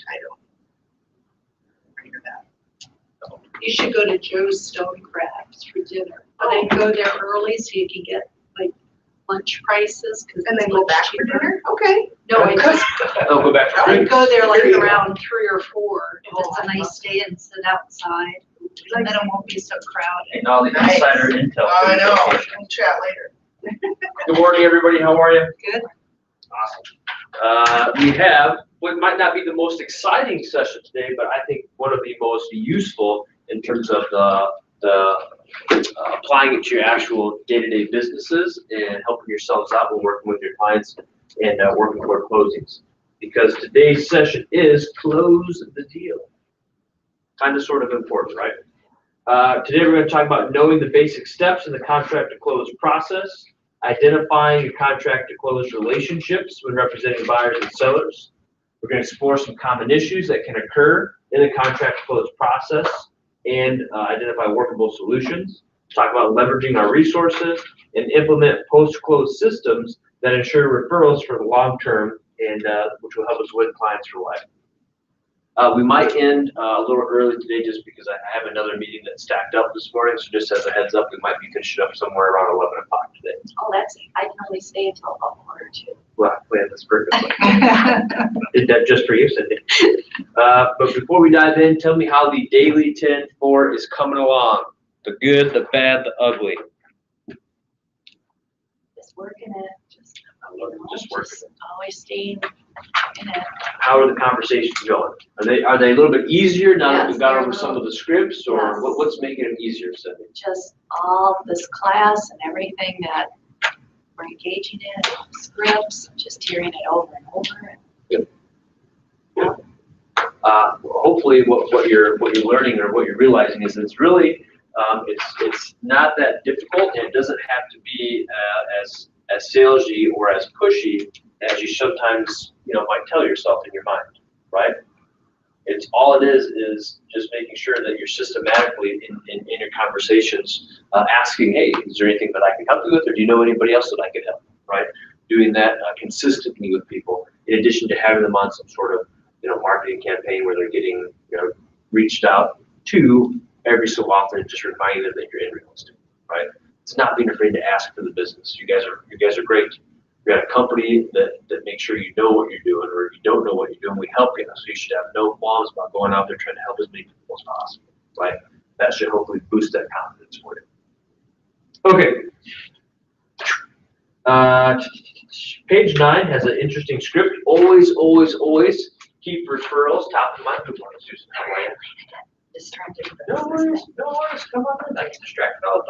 I don't remember that. You should go to Joe's Stone Crabs for dinner, but then go there early so you can get like lunch prices. And then go back for dinner? Okay. No, I just, They'll go back for I drinks. go there like There you go. around 3 or 4. If it's a Oh, nice day and sit outside, and then it won't be so crowded. And all the Nice. insider intel. I know. We'll chat later. Good morning, everybody. How are you? Good. Awesome. We have what might not be the most exciting session today, but I think one of the most useful in terms of the applying it to your actual day-to-day businesses and helping yourselves out when working with your clients and working toward closings. Because today's session is close the deal. Kind of sort of important, right? Today we're going to talk about knowing the basic steps in the contract to close process, identifying your contract to close relationships when representing buyers and sellers. We're going to explore some common issues that can occur in the contract to close process and identify workable solutions. Talk about leveraging our resources and implement post-close systems that ensure referrals for the long term and which will help us win clients for life. We might end a little early today just because I have another meeting that's stacked up this morning. So just as a heads up, we might be finishing up somewhere around 11 o'clock today. Oh, that's, I can only stay until about 1 or 2. Well, that's perfect. Did that just for you, Cindy. But before we dive in, tell me how the Daily 10-4 is coming along. The good, the bad, the ugly. Just working it, just working it. always staying in it. How are the conversations going? Are they a little bit easier now that Yes, we've got they're over a some little- of the scripts, or Yes. what's making them easier, Cindy? Just all this class and everything that we're engaging in, scripts, just hearing it over and over. Hopefully, what you're learning or what you're realizing is it's really it's not that difficult, and it doesn't have to be as salesy or as pushy as you sometimes might tell yourself in your mind, right? It's all it is just making sure that you're systematically in your conversations asking, hey, is there anything that I can help you with, or do you know anybody else that I could help, right? Doing that consistently with people, in addition to having them on some sort of marketing campaign where they're getting reached out to every so often, and just reminding them that you're in real estate, right? It's not being afraid to ask for the business. You guys are great. You got a company that makes sure you know what you're doing, or if you don't know what you're doing, we help you. So you should have no qualms about going out there trying to help as many people as possible, right? That should hopefully boost that confidence for you. Okay. Page 9 has an interesting script. Always keep referrals top of mind. Good morning, Susan. How are you? Distracted. No worries. Come on in. I get distracted all the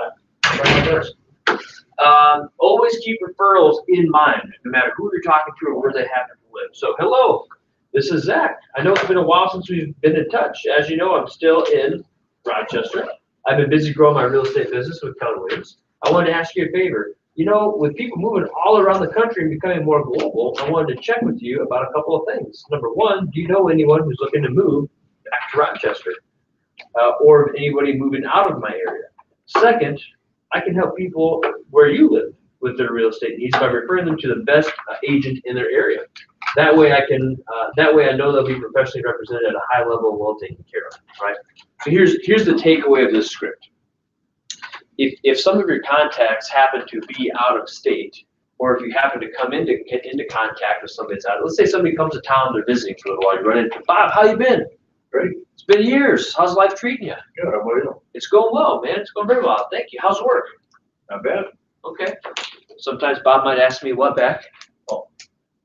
time. Always keep referrals in mind, no matter who you're talking to or where they happen to live. So, hello, this is Zach. I know it's been a while since we've been in touch. As you know, I'm still in Rochester. I've been busy growing my real estate business with Keller Williams. I wanted to ask you a favor. With people moving all around the country and becoming more global, I wanted to check with you about a couple of things. Number one, do you know anyone who's looking to move back to Rochester? Or anybody moving out of my area? Second, I can help people where you live with their real estate needs by referring them to the best agent in their area. That way I know they'll be professionally represented at a high level, well taken care of, right? So here's the takeaway of this script. If some of your contacts happen to be out of state, or if you happen to get into contact with somebody that's out, let's say somebody comes to town, they're visiting for a little while, you run into Bob, how you been? Great. It's been years. How's life treating you? Good. How about you? It's going well, man. It's going very well. Thank you. How's work? Not bad. Okay. Sometimes Bob might ask me what back.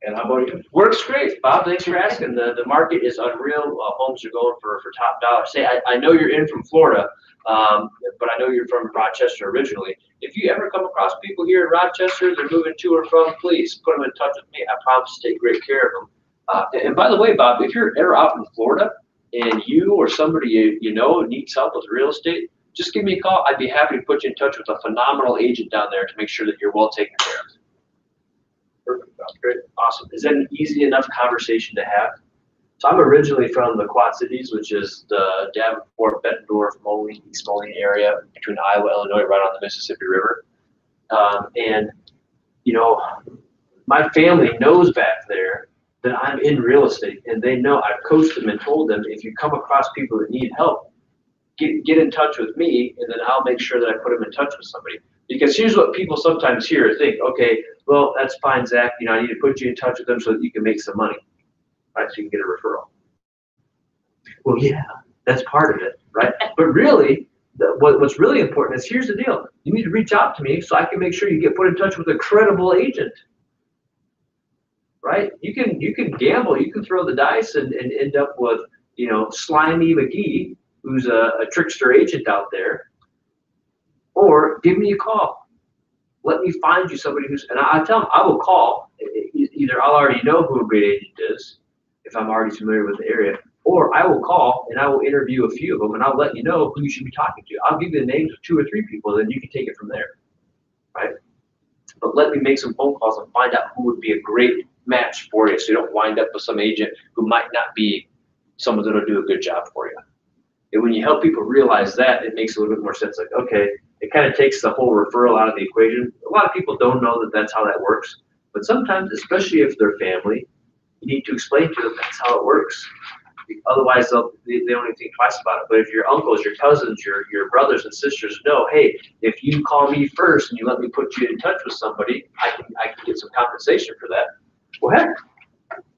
And how about you? Works great, Bob. Thanks for asking. The market is unreal. Homes are going for top dollar. Say, I know you're in from Florida, but I know you're from Rochester originally. If you ever come across people here in Rochester, they're moving to or from, please put them in touch with me. I promise to take great care of them. And by the way, Bob, if you're ever out in Florida and you or somebody you know needs help with real estate, just give me a call. I'd be happy to put you in touch with a phenomenal agent down there to make sure that you're well taken care of. Perfect. Sounds great. Awesome. Is that an easy enough conversation to have? So I'm originally from the Quad Cities, which is the Davenport, Bettendorf, Moline, East Moline area between Iowa, Illinois, right on the Mississippi River. And my family knows back there that I'm in real estate, and they know I've coached them and told them, if you come across people that need help, get in touch with me, and then I'll make sure that I put them in touch with somebody. Because here's what people sometimes hear or think, okay, well, that's fine, Zach, I need to put you in touch with them so that you can make some money, right? So you can get a referral. Well, yeah, that's part of it, right? But really, what's really important is, here's the deal. You need to reach out to me so I can make sure you get put in touch with a credible agent, right? You can gamble, you can throw the dice and end up with, Slimy McGee, who's a trickster agent out there, or give me a call. Let me find you somebody and I tell them, I will call. Either I'll already know who a great agent is, if I'm already familiar with the area, or I will call and I will interview a few of them, and I'll let you know who you should be talking to. I'll give you the names of 2 or 3 people, then you can take it from there, right? But let me make some phone calls and find out who would be a great match for you, so you don't wind up with some agent who might not be someone that'll do a good job for you. And when you help people realize that, it makes a little bit more sense. Like, okay, it kind of takes the whole referral out of the equation. A lot of people don't know that that's how that works, but sometimes, especially if they're family, you need to explain to them that's how it works. Otherwise, they don't even think twice about it. But if your uncles, your cousins, your brothers and sisters know, hey, if you call me first and you let me put you in touch with somebody, I can get some compensation for that. Well, heck,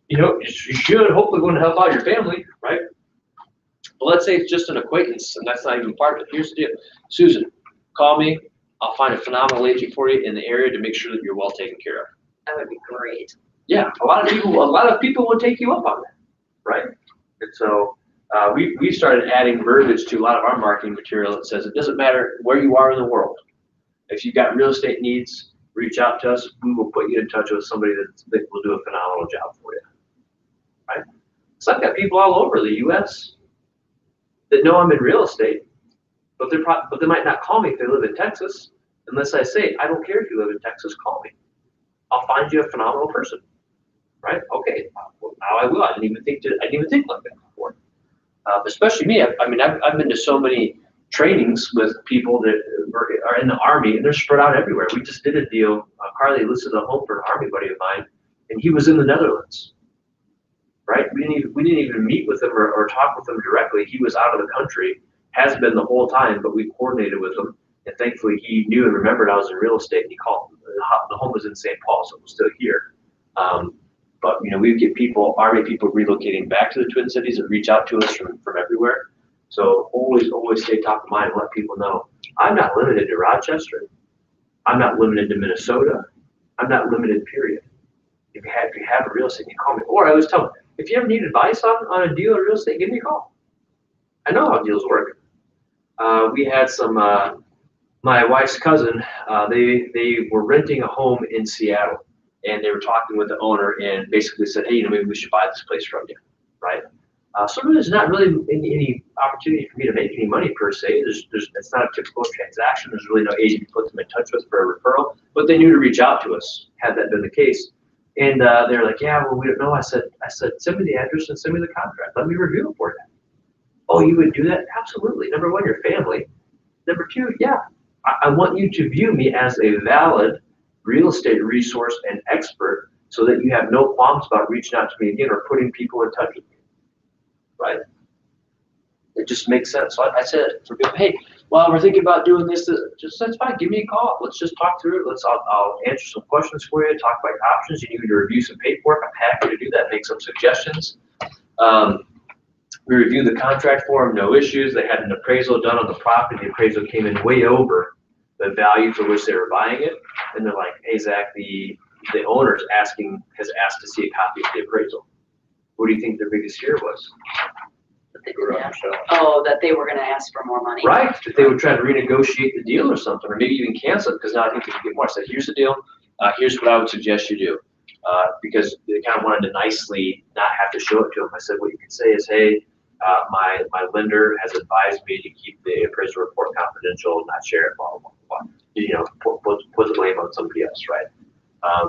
you should hopefully going to help out your family, right? But let's say it's just an acquaintance, and that's not even part of it. Here's the deal, Susan, call me. I'll find a phenomenal agent for you in the area to make sure that you're well taken care of. That would be great. Yeah, a lot of people will take you up on that, right? And so we started adding verbiage to a lot of our marketing material that says it doesn't matter where you are in the world. If you've got real estate needs, reach out to us. We will put you in touch with somebody that will do a phenomenal job for you, right? So I've got people all over the U.S. that know I'm in real estate, but they might not call me if they live in Texas, unless I say, I don't care if you live in Texas, call me. I'll find you a phenomenal person. Right? Okay. Well, now I will. I didn't even think like that before. Especially me. I've been to so many trainings with people that are in the Army, and they're spread out everywhere. We just did a deal. Carly listed a home for an Army buddy of mine, and he was in the Netherlands. Right? We didn't even meet with him or talk with him directly. He was out of the country, has been the whole time, but we coordinated with him, and thankfully he knew and remembered I was in real estate. And he called. The home was in St. Paul, so it was still here. But we get Army people relocating back to the Twin Cities that reach out to us from everywhere. So always stay top of mind and let people know I'm not limited to Rochester. I'm not limited to Minnesota. I'm not limited, period. If you have a real estate, you call me. Or I always tell them, if you ever need advice on a deal or real estate, give me a call. I know how deals work. We had some my wife's cousin. They were renting a home in Seattle. And they were talking with the owner and basically said, hey, maybe we should buy this place from you, right? So there's not really any opportunity for me to make any money per se. It's not a typical transaction. There's really no agent to put them in touch with for a referral, but they knew to reach out to us had that been the case. And they're like, yeah, well, we don't know. I said, send me the address and send me the contract. Let me review it for you. Oh, you would do that? Absolutely. Number one, your family. Number two, yeah, I want you to view me as a valid real estate resource and expert so that you have no qualms about reaching out to me again or putting people in touch with me, right? It just makes sense. So I said, hey, well, we're thinking about doing this. That's fine. Give me a call. Let's just talk through it. I'll answer some questions for you, talk about your options. You need to review some paperwork. I'm happy to do that, make some suggestions. We reviewed the contract for them, no issues. They had an appraisal done on the property. The appraisal came in way over the value for which they were buying it. And they're like, hey, Zach, the owner has asked to see a copy of the appraisal. What do you think their biggest fear was? That they didn't have, that they were going to ask for more money. Right, that they would try to renegotiate the deal or something, or maybe even cancel it because now I think they can get more. I said, here's the deal. Here's what I would suggest you do. Because they kind of wanted to nicely not have to show it to them. I said, what you can say is, hey, my lender has advised me to keep the appraisal report confidential, not share it, blah, blah, blah, blah. Put the blame on somebody else, right?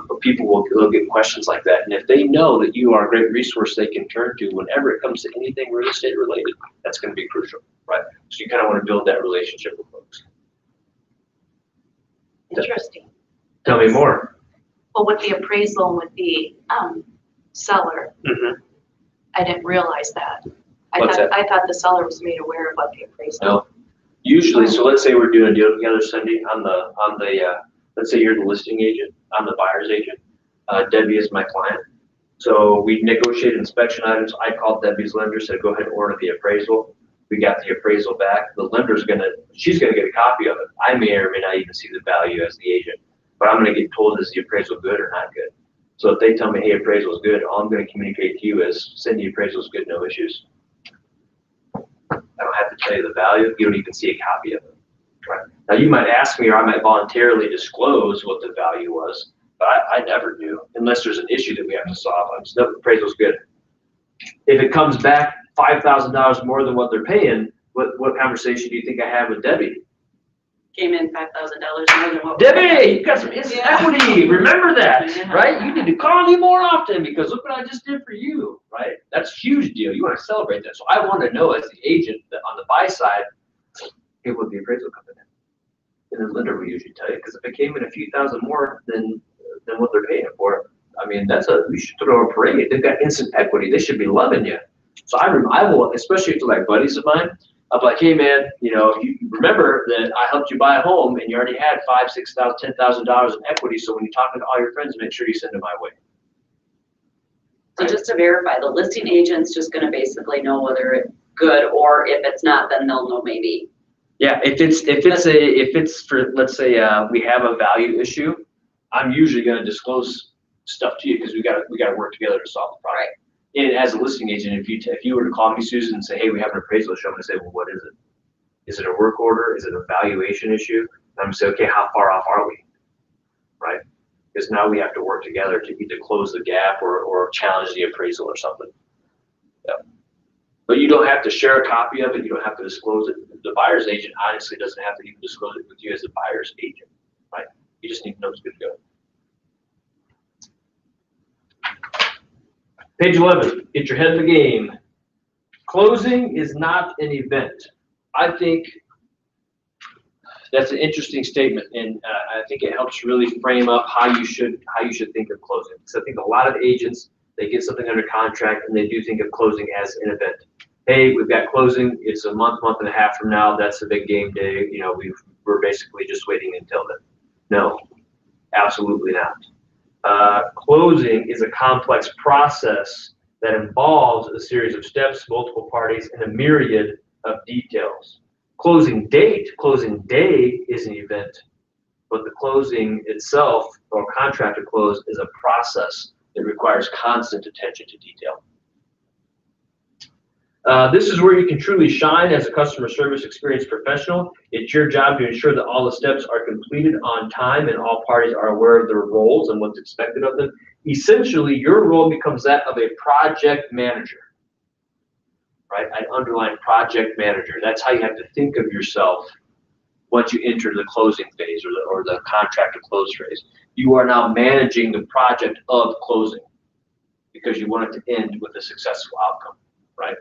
But people will get questions like that. And if they know that you are a great resource they can turn to whenever it comes to anything real estate related, that's going to be crucial, right? So you kind of want to build that relationship with folks. Interesting. Tell me more. Well, with the appraisal and with the seller. Mhm. I didn't realize that. What's that? I thought the seller was made aware of what the appraisal. No. Usually, so let's say we're doing a deal together, Cindy, let's say you're the listing agent, I'm the buyer's agent. Debbie is my client. So we negotiated inspection items. I called Debbie's lender, said, go ahead and order the appraisal. We got the appraisal back. The lender's she's gonna get a copy of it. I may or may not even see the value as the agent, but I'm gonna get told, is the appraisal good or not good? So if they tell me, hey, appraisal is good, all I'm gonna communicate to you is, Cindy, appraisal is good, no issues. I don't have to tell you the value. You don't even see a copy of it. Right. Now you might ask me, or I might voluntarily disclose what the value was, but I never do unless there's an issue that we have to solve. I'm just, no, appraisal's good. If it comes back $5,000 more than what they're paying, what conversation do you think I have with Debbie? Came in $5,000 more than what. Debbie, you got some instant equity. Remember that, Yeah. right? You need to call me more often because look what I just did for you, right? That's a huge deal. You want to celebrate that. So I want to know as the agent that on the buy side, hey, what the appraisal coming in? And the lender will usually tell you, because if it came in a few thousand more than what they're paying for, I mean, you should throw a parade. They've got instant equity. They should be loving you. So I will, especially to like buddies of mine, I'm like, hey man, you remember that I helped you buy a home and you already had $5,000, $6,000, $10,000 in equity. So when you're talking to all your friends, make sure you send it my way. So just to verify, the listing agent's just gonna basically know whether it's good, or if it's not, then they'll know maybe. Yeah, if it's for, let's say we have a value issue, I'm usually going to disclose stuff to you because we got to work together to solve the problem. Right. And as a listing agent, if you were to call me, Susan, and say, hey, we have an appraisal issue, I'm going to say, well, what is it? Is it a work order? Is it a valuation issue? And I'm going to say, okay, how far off are we? Right? Because now we have to work together to either close the gap or challenge the appraisal or something. Yeah. But you don't have to share a copy of it. You don't have to disclose it. The buyer's agent honestly doesn't have to even disclose it with you as the buyer's agent, right? You just need to know it's good to go. Page 11, get your head in the game. Closing is not an event. I think that's an interesting statement, and I think it helps really frame up how you should think of closing. Because I think a lot of agents, they get something under contract and they do think of closing as an event. Hey, we've got closing. It's a month and a half from now. That's the big game day. We're basically just waiting until then. No, absolutely not. Closing is a complex process that involves a series of steps, multiple parties, and a myriad of details. Closing day is an event, but the closing itself or contract to close is a process that requires constant attention to detail. This is where you can truly shine as a customer service experience professional. It's your job to ensure that all the steps are completed on time and all parties are aware of their roles and what's expected of them. Essentially, your role becomes that of a project manager, right? I'd underline project manager. That's how you have to think of yourself once you enter the closing phase or the contract to close phase. You are now managing the project of closing because you want it to end with a successful outcome, right?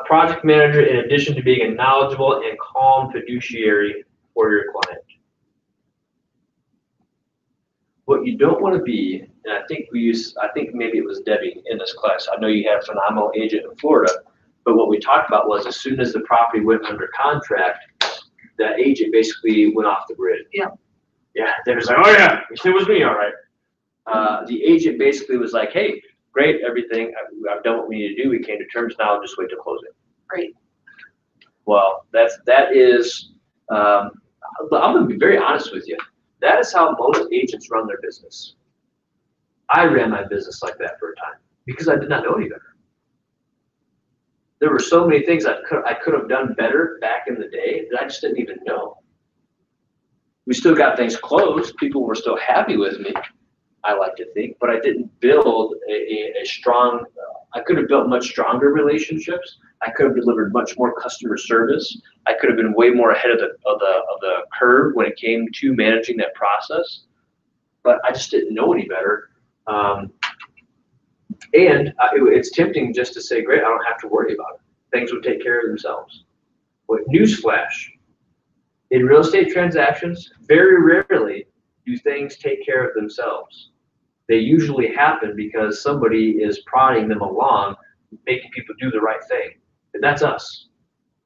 Project manager, in addition to being a knowledgeable and calm fiduciary for your client. What you don't want to be, and I think maybe it was Debbie in this class. I know you had a phenomenal agent in Florida, but what we talked about was as soon as the property went under contract, the agent basically went off the grid. Yeah. Yeah, they was like, oh yeah, it was me, all right. The agent basically was like, hey, great, everything, I've done what we need to do. We came to terms now, just wait to close it. Great. Well, that is, I'm gonna be very honest with you. That is how most agents run their business. I ran my business like that for a time because I did not know any better. There were so many things I could have done better back in the day that I just didn't even know. We still got things closed. People were still happy with me, I like to think, but I didn't build a strong, I could have built much stronger relationships. I could have delivered much more customer service. I could have been way more ahead of the curve when it came to managing that process, but I just didn't know any better. It's tempting just to say, great, I don't have to worry about it. Things would take care of themselves. But newsflash, in real estate transactions, very rarely do things take care of themselves. They usually happen because somebody is prodding them along, making people do the right thing. And that's us.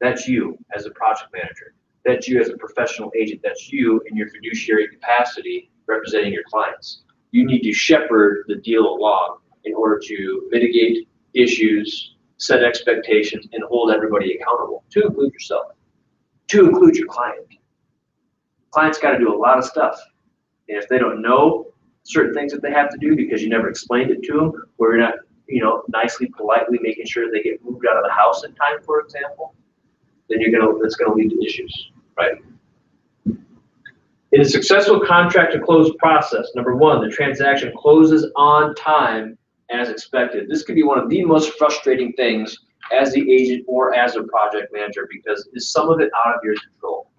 That's you as a project manager. That's you as a professional agent. That's you in your fiduciary capacity representing your clients. You need to shepherd the deal along in order to mitigate issues, set expectations, and hold everybody accountable, to include yourself, to include your client. Clients got to do a lot of stuff. And if they don't know certain things that they have to do because you never explained it to them, or you're not, nicely, politely making sure they get moved out of the house in time, for example, then that's gonna lead to issues, right? In a successful contract to close process, number one, the transaction closes on time as expected. This could be one of the most frustrating things as the agent or as a project manager because is some of it out of your control.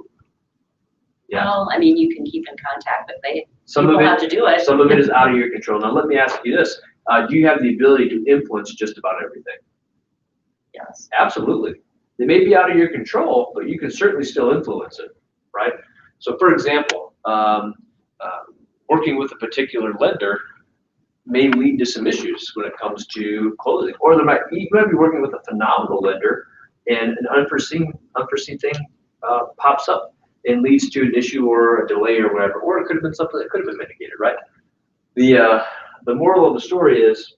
Yeah. Well, I mean, you can keep in contact, but Some people of have to do it. Some of it is out of your control. Now let me ask you this. Do you have the ability to influence just about everything? Yes. Absolutely. They may be out of your control, but you can certainly still influence it, right? So for example, working with a particular lender may lead to some issues when it comes to closing. Or you might be working with a phenomenal lender and an unforeseen thing pops up and leads to an issue or a delay or whatever, or it could have been something that could have been mitigated, right? The moral of the story is,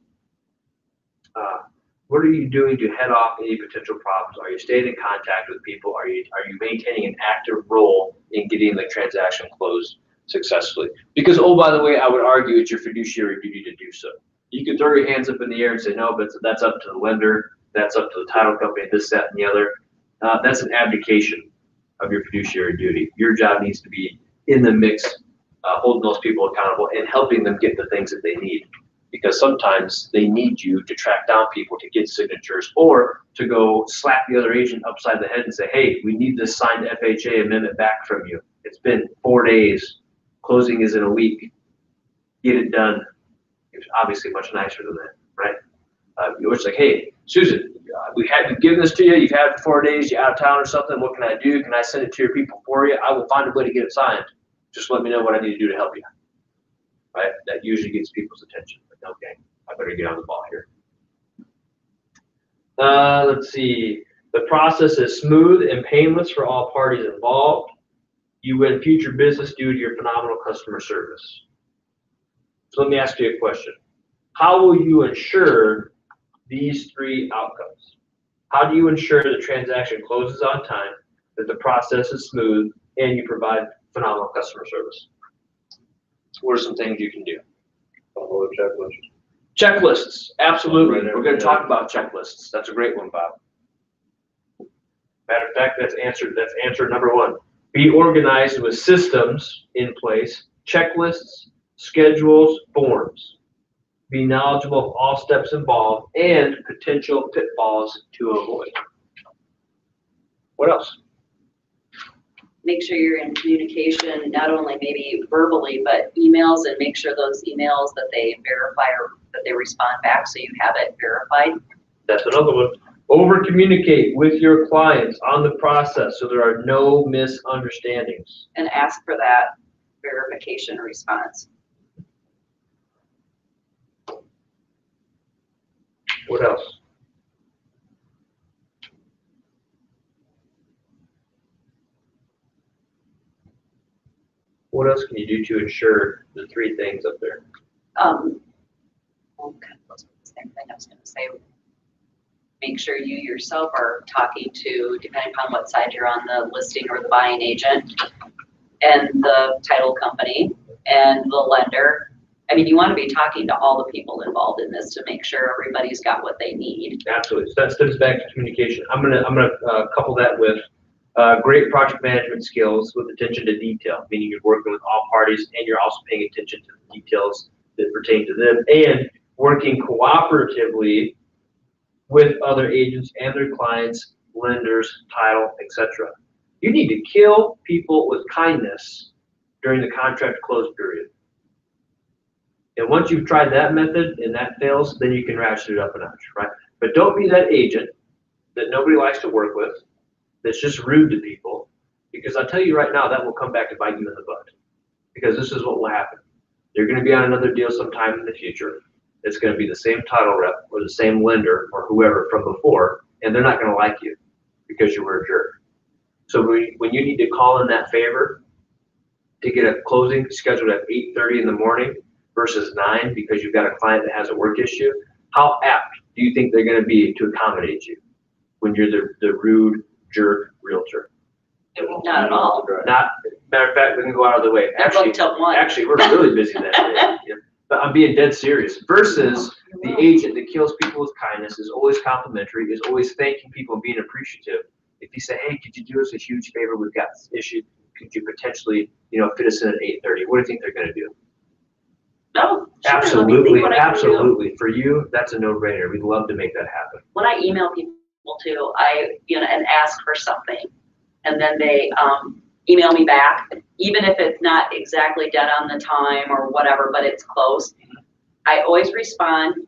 what are you doing to head off any potential problems? Are you staying in contact with people? Are you maintaining an active role in getting the transaction closed successfully? Because, oh, by the way, I would argue it's your fiduciary duty to do so. You can throw your hands up in the air and say, no, but that's up to the lender, that's up to the title company, this, that, and the other. That's an abdication of your fiduciary duty. Your job needs to be in the mix, holding those people accountable and helping them get the things that they need. Because sometimes they need you to track down people to get signatures or to go slap the other agent upside the head and say, hey, we need this signed FHA amendment back from you. It's been 4 days. Closing is in a week. Get it done. It's obviously much nicer than that, right? It's like, hey, Susan, we've given this to you. You've had it for 4 days. You're out of town or something. What can I do? Can I send it to your people for you? I will find a way to get it signed. Just let me know what I need to do to help you. Right? That usually gets people's attention. Like, okay, I better get on the ball here. Let's see. The process is smooth and painless for all parties involved. You win future business due to your phenomenal customer service. So let me ask you a question. How will you ensure these three outcomes? How do you ensure the transaction closes on time, that the process is smooth, and you provide phenomenal customer service? What are some things you can do? Follow a checklist. Checklists, absolutely. Right, We're going to talk about checklists. That's a great one, Bob. Matter of fact, that's answer number one. Be organized with systems in place, checklists, schedules, forms. Be knowledgeable of all steps involved and potential pitfalls to avoid. What else? Make sure you're in communication, not only maybe verbally, but emails, and make sure those emails that they verify or that they respond back so you have it verified. That's another one. Over communicate with your clients on the process so there are no misunderstandings. And ask for that verification response. What else? What else can you do to ensure the three things up there? Well, kind of goes with the same thing I was going to say. Make sure you yourself are talking to, depending upon what side you're on, the listing or the buying agent, and the title company, and the lender. I mean, you want to be talking to all the people involved in this to make sure everybody's got what they need. Absolutely. So that stems back to communication. I'm gonna couple that with great project management skills with attention to detail, meaning you're working with all parties and you're also paying attention to the details that pertain to them, and working cooperatively with other agents and their clients, lenders, title, etc. You need to kill people with kindness during the contract close period. And once you've tried that method and that fails, then you can ratchet it up a notch, right? But don't be that agent that nobody likes to work with, that's just rude to people, because I'll tell you right now, that will come back to bite you in the butt. Because this is what will happen. They're gonna be on another deal sometime in the future. It's gonna be the same title rep or the same lender or whoever from before, and they're not gonna like you because you were a jerk. So when you need to call in that favor to get a closing scheduled at 8:30 in the morning versus 9 because you've got a client that has a work issue, how apt do you think they're gonna be to accommodate you when you're the rude jerk realtor? Not at all. Not, matter of fact, we can go out of the way. They're booked till 1. Actually, we're really busy that day. Yeah. But I'm being dead serious. Versus the agent that kills people with kindness, is always complimentary, is always thanking people and being appreciative. If you say, hey, could you do us a huge favor? We've got this issue. Could you potentially, fit us in at 8:30? What do you think they're gonna do? No, sure, let me think Absolutely, what I can do. absolutely. For you, that's a no-brainer. We'd love to make that happen. When I email people too, and ask for something, and then they email me back, even if it's not exactly dead on the time or whatever, but it's close. I always respond,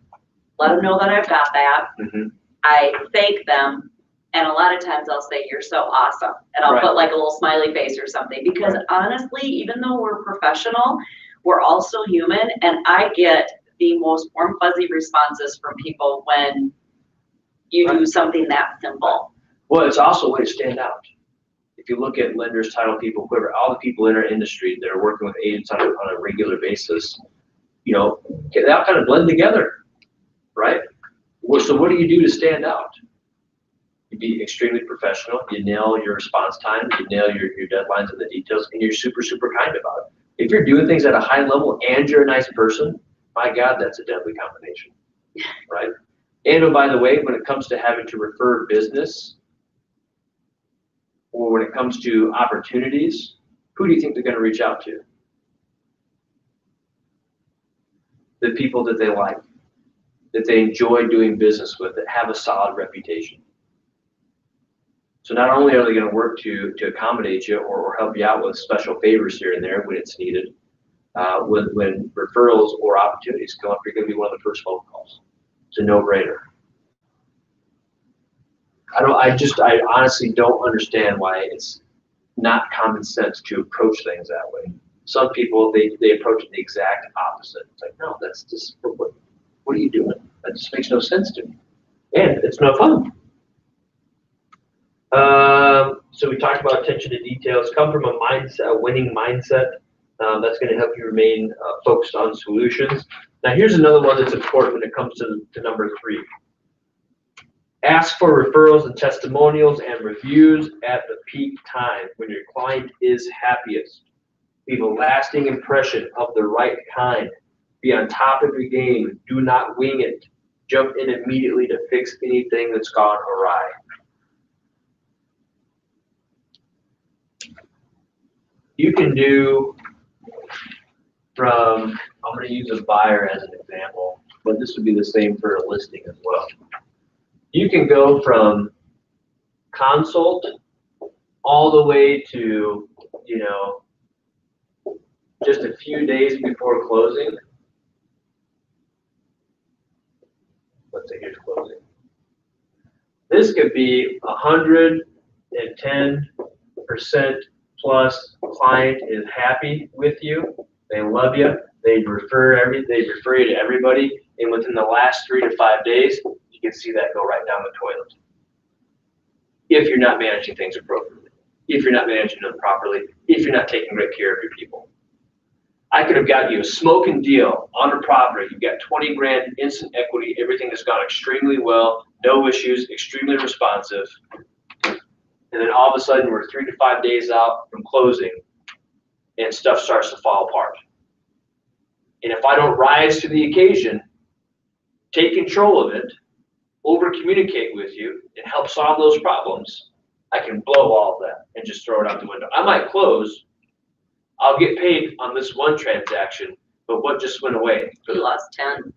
let them know that I've got that. Mhm. I thank them, and a lot of times I'll say, you're so awesome. And I'll Right. put like a little smiley face or something, because honestly, even though we're professional, we're also human, and I get the most warm, fuzzy responses from people when you do something that simple. Well, it's also a way to stand out. If you look at lenders, title people, whoever, all the people in our industry that are working with agents on a regular basis, they all kind of blend together, right? So what do you do to stand out? You be extremely professional, you nail your response time, you nail your deadlines and the details, and you're super, super kind about it. If you're doing things at a high level and you're a nice person, my God, that's a deadly combination, right? And oh, by the way, when it comes to having to refer business, or when it comes to opportunities, who do you think they're going to reach out to? The people that they like, that they enjoy doing business with, that have a solid reputation. So not only are they going to work to accommodate you or help you out with special favors here and there when it's needed, when referrals or opportunities come up, you're going to be one of the first phone calls. It's a no-brainer. I honestly don't understand why it's not common sense to approach things that way. Some people, they approach it the exact opposite. It's like, no, that's just, what are you doing? That just makes no sense to me. And it's no fun. So we talked about attention to details. Come from a mindset, a winning mindset. That's going to help you remain focused on solutions. Now here's another one that's important when it comes to number 3. Ask for referrals and testimonials and reviews at the peak time when your client is happiest. Leave a lasting impression of the right kind. Be on top of your game. Do not wing it. Jump in immediately to fix anything that's gone awry. You can do I'm going to use a buyer as an example, but this would be the same for a listing as well. You can go from consult all the way to, just a few days before closing. Let's say here's closing. This could be 110% plus client is happy with you. They love you. They refer you to everybody. And within the last 3 to 5 days, you can see that go right down the toilet. If you're not managing things appropriately, if you're not managing them properly, if you're not taking great care of your people. I could have gotten you a smoking deal on a property. You've got 20 grand instant equity. Everything has gone extremely well. No issues, extremely responsive. And then all of a sudden we're 3 to 5 days out from closing and stuff starts to fall apart. And if I don't rise to the occasion, take control of it, over communicate with you, and help solve those problems, I can blow all of that and just throw it out the window. I might close, I'll get paid on this one transaction, but what just went away? You lost 10.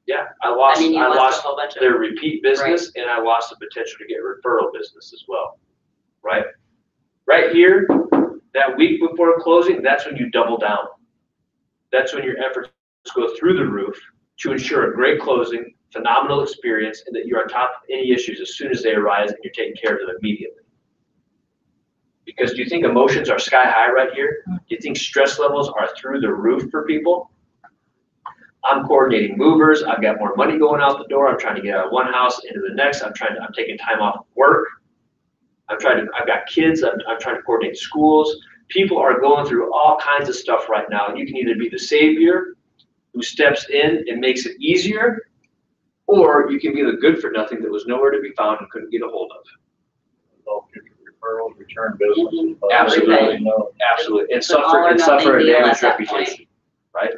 Yeah, I lost You lost a whole bunch of their repeat business, and I lost the potential to get referral business as well, right? Right here, that week before closing, that's when you double down. That's when your efforts go through the roof to ensure a great closing, phenomenal experience, and that you're on top of any issues as soon as they arise and you're taking care of them immediately. Because do you think emotions are sky high right here? Do you think stress levels are through the roof for people? I'm coordinating movers. I've got more money going out the door. I'm trying to get out of one house into the next. I'm taking time off of work. I've got kids. I'm trying to coordinate schools. People are going through all kinds of stuff right now. You can either be the savior who steps in and makes it easier, or you can be the good for nothing that was nowhere to be found and couldn't get a hold of. All future referrals, return business. Absolutely. No. Absolutely. And It's an all or suffer a nothing deal damaged at that reputation, right?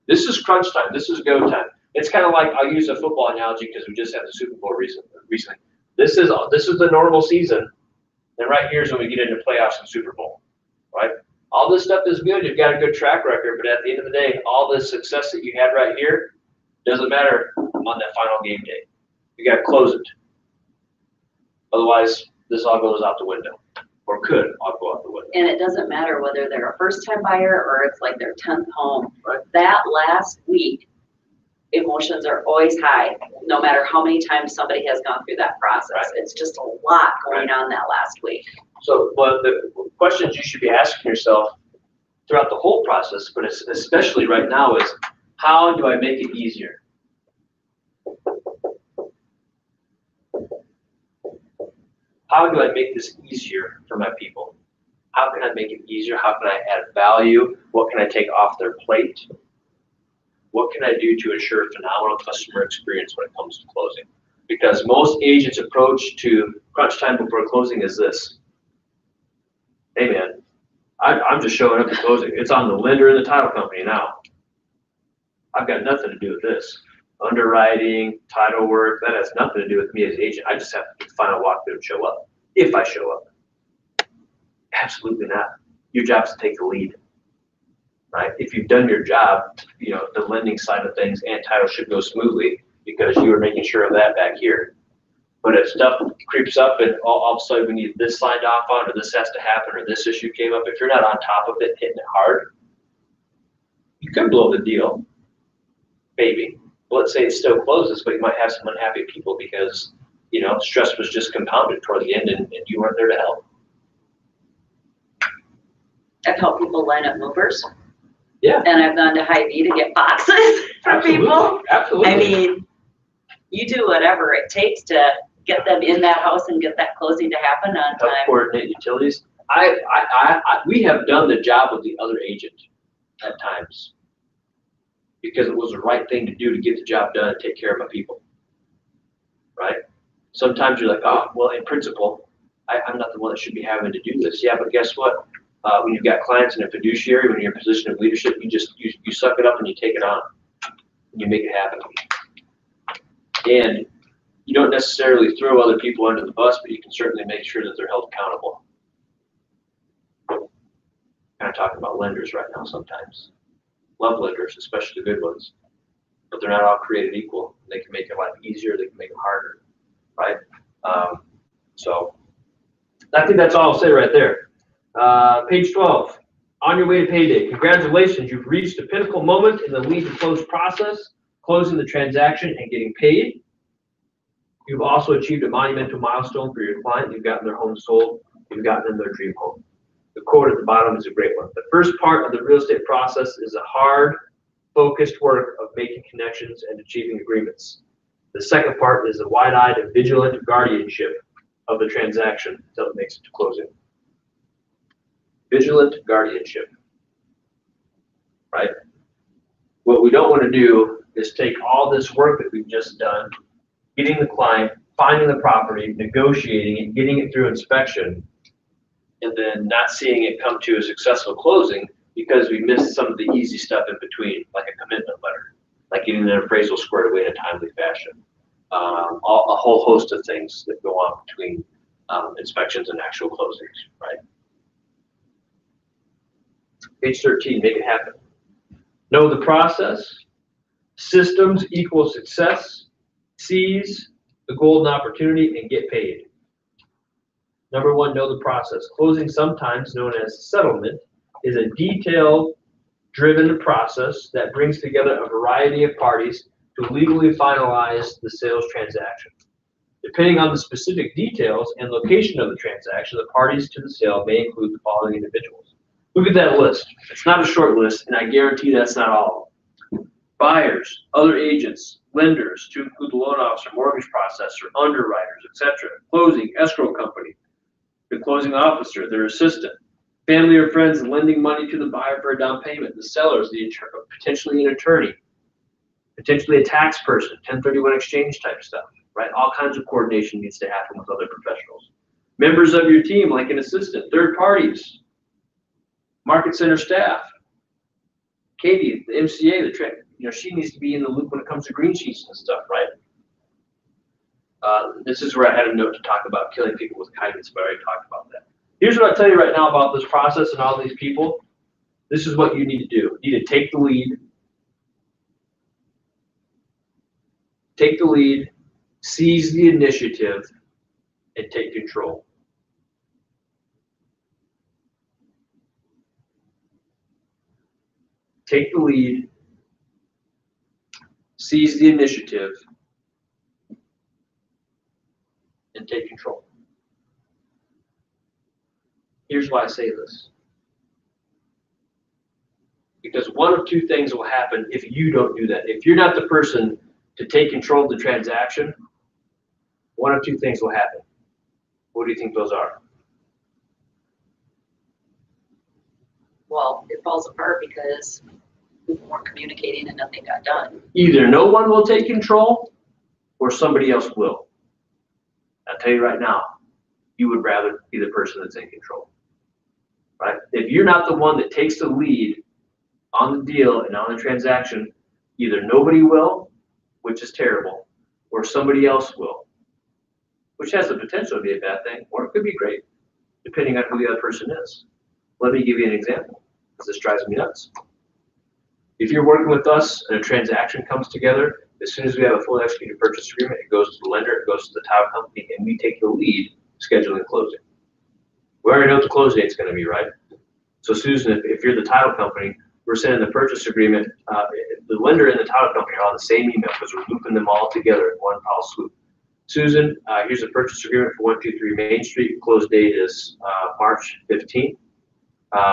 This is crunch time. This is go time. It's kind of like, I'll use a football analogy because we just had the Super Bowl recently. This is the normal season. And right here is when we get into playoffs and Super Bowl, right? All this stuff is good. You've got a good track record, but at the end of the day, all the success that you had right here doesn't matter on that final game day. You got to close it. Otherwise, this all goes out the window, or could all go out the window. And it doesn't matter whether they're a first-time buyer or it's like their 10th home. Right. That last week, emotions are always high, no matter how many times somebody has gone through that process. Right. It's just a lot going on that last week. So, but the questions you should be asking yourself throughout the whole process, but especially right now, is how do I make it easier? How do I make this easier for my people? How can I make it easier? How can I add value? What can I take off their plate? What can I do to ensure phenomenal customer experience when it comes to closing? Because most agents' approach to crunch time before closing is this. Hey man, I'm just showing up at closing. It's on the lender and the title company now. I've got nothing to do with this. Underwriting, title work, that has nothing to do with me as an agent. I just have to final walkthrough and show up, if I show up. Absolutely not. Your job is to take the lead, right? If you've done your job, you know, the lending side of things and title should go smoothly because you were making sure of that back here. But if stuff creeps up and all of a sudden we need this signed off on, or this has to happen, or this issue came up, if you're not on top of it, hitting it hard, you could blow the deal, maybe. Let's say it still closes, but you might have some unhappy people because, you know, stress was just compounded toward the end and you weren't there to help. I've helped people line up movers. Yeah. And I've gone to Hy-Vee to get boxes for Absolutely. people. Absolutely. I mean, you do whatever it takes to get them in that house and get that closing to happen on Help time. coordinate utilities. We have done the job of the other agent at times because it was the right thing to do to get the job done and take care of my people, right? Sometimes you're like, oh, well, in principle, I'm not the one that should be having to do this. Yeah, but guess what? When you've got clients in a fiduciary, when you're in a position of leadership, you suck it up and you take it on and you make it happen. And you don't necessarily throw other people under the bus, but you can certainly make sure that they're held accountable. Kind of talking about lenders right now sometimes. Love lenders, especially the good ones, but they're not all created equal. They can make your life easier, they can make it harder, right? So I think that's all I'll say right there. Page 12, on your way to payday. Congratulations, you've reached a pinnacle moment in the lead to close process, closing the transaction and getting paid. You've also achieved a monumental milestone for your client. You've gotten their home sold. You've gotten them their dream home. The quote at the bottom is a great one. The first part of the real estate process is a hard, focused work of making connections and achieving agreements. The second part is a wide-eyed and vigilant guardianship of the transaction until it makes it to closing. Vigilant guardianship, right? What we don't want to do is take all this work that we've just done, getting the client, finding the property, negotiating it, getting it through inspection, and then not seeing it come to a successful closing because we missed some of the easy stuff in between, like a commitment letter, like getting an appraisal squared away in a timely fashion. A whole host of things that go on between inspections and actual closings, right? Page 13, make it happen. Know the process. Systems equal success. Seize the golden opportunity and get paid. Number one, know the process. Closing, sometimes known as settlement, is a detail-driven process that brings together a variety of parties to legally finalize the sales transaction. Depending on the specific details and location of the transaction, the parties to the sale may include the following individuals. Look at that list. It's not a short list, and I guarantee that's not all of them. buyers, other agents, lenders, to include the loan officer, mortgage processor, underwriters, etc., closing, escrow company, the closing officer, their assistant, family or friends lending money to the buyer for a down payment, the sellers, potentially an attorney, potentially a tax person, 1031 exchange type stuff, right? All kinds of coordination needs to happen with other professionals. Members of your team, like an assistant, third parties, market center staff, Katie, the MCA, she needs to be in the loop when it comes to green sheets and stuff, right? This is where I had a note to talk about killing people with kindness, but I already talked about that. Here's what I'll tell you right now about this process and all these people. This is what you need to do. You need to take the lead, seize the initiative, and take control. Take the lead, seize the initiative, and take control. Here's why I say this. Because one of two things will happen if you don't do that. If you're not the person to take control of the transaction, one of two things will happen. What do you think those are? Well, it falls apart because we weren't communicating and nothing got done. Either no one will take control or somebody else will. I'll tell you right now, you would rather be the person that's in control, right? If you're not the one that takes the lead on the deal and on the transaction, either nobody will, which is terrible, or somebody else will, which has the potential to be a bad thing, or it could be great, depending on who the other person is. Let me give you an example, because this drives me nuts. If you're working with us and a transaction comes together, as soon as we have a fully executed purchase agreement, it goes to the lender, it goes to the title company, and we take the lead scheduling closing. We already know what the close date's going to be, right? So Susan, if you're the title company, we're sending the purchase agreement, the lender and the title company are on the same email because we're looping them all together in one foul swoop. Susan, here's a purchase agreement for 123 Main Street. Close date is March 15th.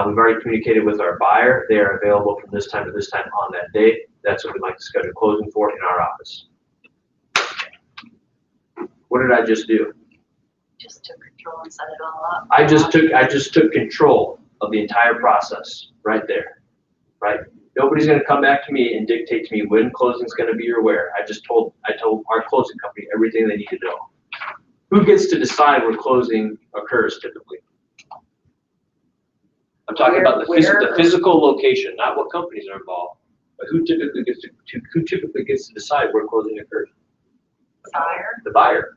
We've already communicated with our buyer. They are available from this time to this time on that date. That's what we'd like to schedule closing for in our office. What did I just do? Just took control and set it all up. I just took control of the entire process right there, right? Nobody's going to come back to me and dictate to me when closing's going to be or where. I told our closing company everything they need to know. Who gets to decide where closing occurs typically? I'm talking about the physical location, not what companies are involved, but who typically gets to decide where closing occurs? The buyer.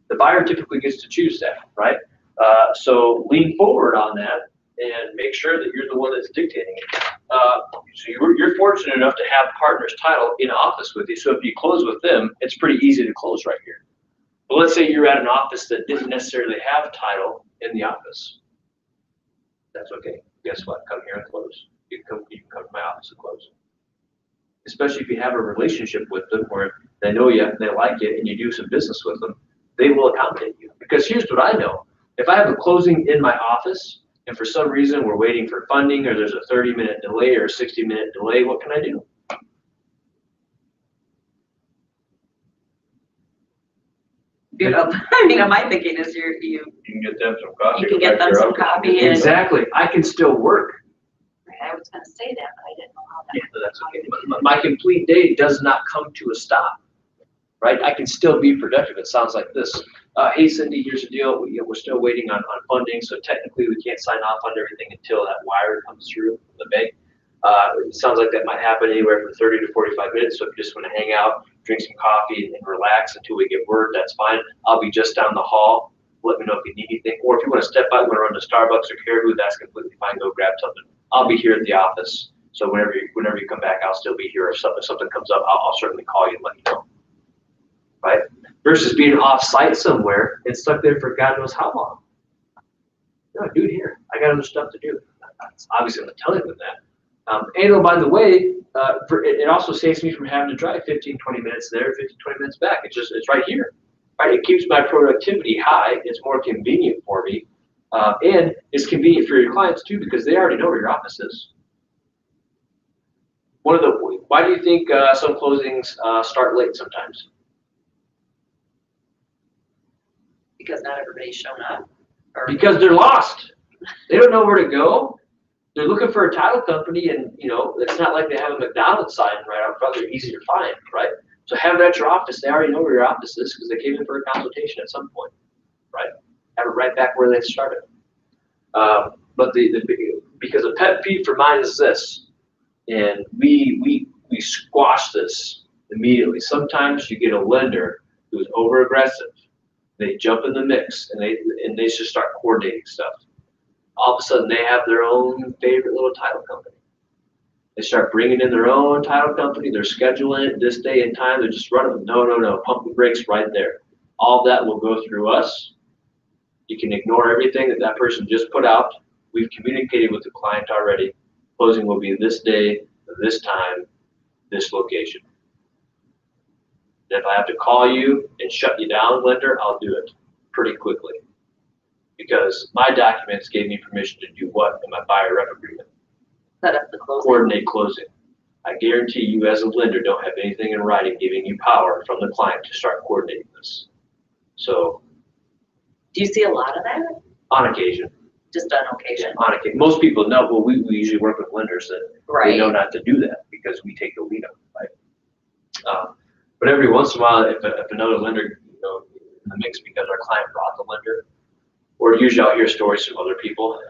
The buyer typically gets to choose that, right? So lean forward on that and make sure that you're the one that's dictating it. So you're fortunate enough to have Partners Title in office with you. So if you close with them, it's pretty easy to close right here. But let's say you're at an office that didn't necessarily have title in the office. That's okay. Guess what? Come here and close. You can come to my office and close. Especially if you have a relationship with them where they know you, they like you, and you do some business with them, they will accommodate you. Because here's what I know. If I have a closing in my office, and for some reason we're waiting for funding, or there's a 30-minute delay or a 60-minute delay, what can I do? My thinking is you can get them some coffee. You can get them some coffee. Exactly. I can still work. I was going to say that, but I didn't know how that. Yeah, that's okay. My complete day does not come to a stop, right? I can still be productive. It sounds like this. Hey, Cindy, here's the deal. We're still waiting on funding, so technically we can't sign off on everything until that wire comes through from the bank. It sounds like that might happen anywhere from 30 to 45 minutes. So if you just want to hang out, drink some coffee, and relax until we get word, that's fine. I'll be just down the hall. Let me know if you need anything. Or if you want to step out, want to run to Starbucks or Caribou, that's completely fine. Go grab something. I'll be here at the office. So whenever you come back, I'll still be here. If something comes up, I'll certainly call you and let you know. Right? Versus being off-site somewhere and stuck there for God knows how long. No, dude, here. I got other stuff to do. Obviously, I'm not telling them that. And oh, by the way, it also saves me from having to drive 15, 20 minutes there, 15, 20 minutes back. It's right here. Right? It keeps my productivity high. It's more convenient for me. And it's convenient for your clients too because they already know where your office is. Why do you think some closings start late sometimes? Because not everybody's shown up. Or Because they're lost. They don't know where to go. They're looking for a title company, and it's not like they have a McDonald's sign right out front. They're easy to find, right? So have it at your office. They already know where your office is because they came in for a consultation at some point, right? Have it right back where they started. But because a pet peeve for mine is this, and we squash this immediately. Sometimes you get a lender who's over aggressive. They jump in the mix and they just start coordinating stuff. All of a sudden they have their own favorite little title company. They start bringing in their own title company. They're scheduling it this day and time. They're just running. No. Pump the brakes right there. All that will go through us. You can ignore everything that person just put out. We've communicated with the client already. Closing will be this day, this time, this location. And if I have to call you and shut you down, lender, I'll do it pretty quickly. Because my documents gave me permission to do what in my buyer rep agreement? set up the closing. Coordinate closing. I guarantee you as a lender don't have anything in writing giving you power from the client to start coordinating this. So Do you see a lot of that? on occasion, Just on occasion? most people know, well, we usually work with lenders that we Right. know not to do that because we take the lead on it, right? But every once in a while, if another lender, in the mix because our client brought the lender, or usually I'll hear stories from other people.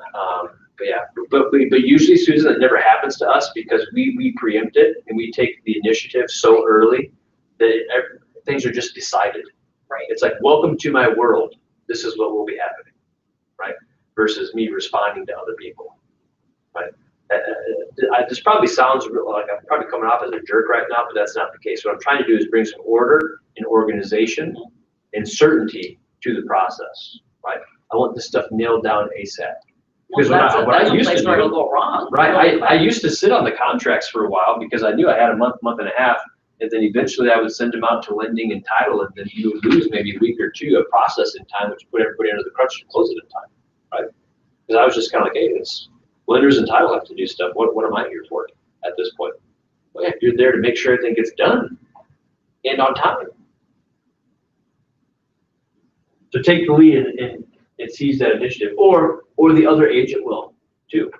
But yeah, but usually, Susan, it never happens to us because we preempt it and we take the initiative so early that things are just decided. Right. It's like, welcome to my world. This is what will be happening, right? Versus me responding to other people, right? This probably sounds like I'm probably coming off as a jerk right now, but that's not the case. What I'm trying to do is bring some order and organization and certainty to the process, right? I want this stuff nailed down ASAP. Well, Because that's what I a used place to where do, it'll go wrong. right, I used to sit on the contracts for a while because I knew I had a month and a half, and then eventually I would send them out to lending and title, and then you would lose maybe a week or two of processing time, which put everybody under the crutch to close it in time, right? Because I was just kind of like, hey, it's lenders and title have to do stuff. What am I here for at this point? Well, yeah, you're there to make sure everything gets done and on time. So take the lead and seize that initiative, or the other agent will too.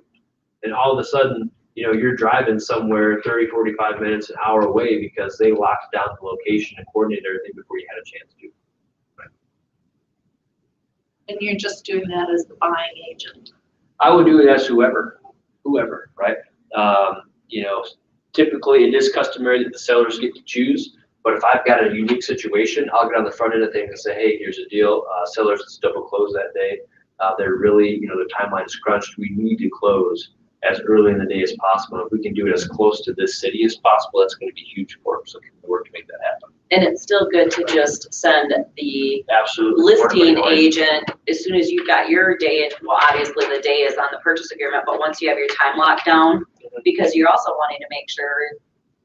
And all of a sudden, you're driving somewhere 30, 45 minutes, an hour away because they locked down the location and coordinated everything before you had a chance to. Right. And you're just doing that as the buying agent. I would do it as whoever, right? Typically it is customary that the sellers get to choose, but if I've got a unique situation, I'll get on the front end of things and say, hey, here's a deal. Sellers, let's double close that day. They're really, the timeline is crunched. We need to close as early in the day as possible. If we can do it as close to this city as possible, that's going to be huge for them. So can we work to make that happen? And it's still good to just send the Absolutely. listing agent as soon as you've got your day, and well, obviously the day is on the purchase agreement, but once you have your time locked down, because you're also wanting to make sure,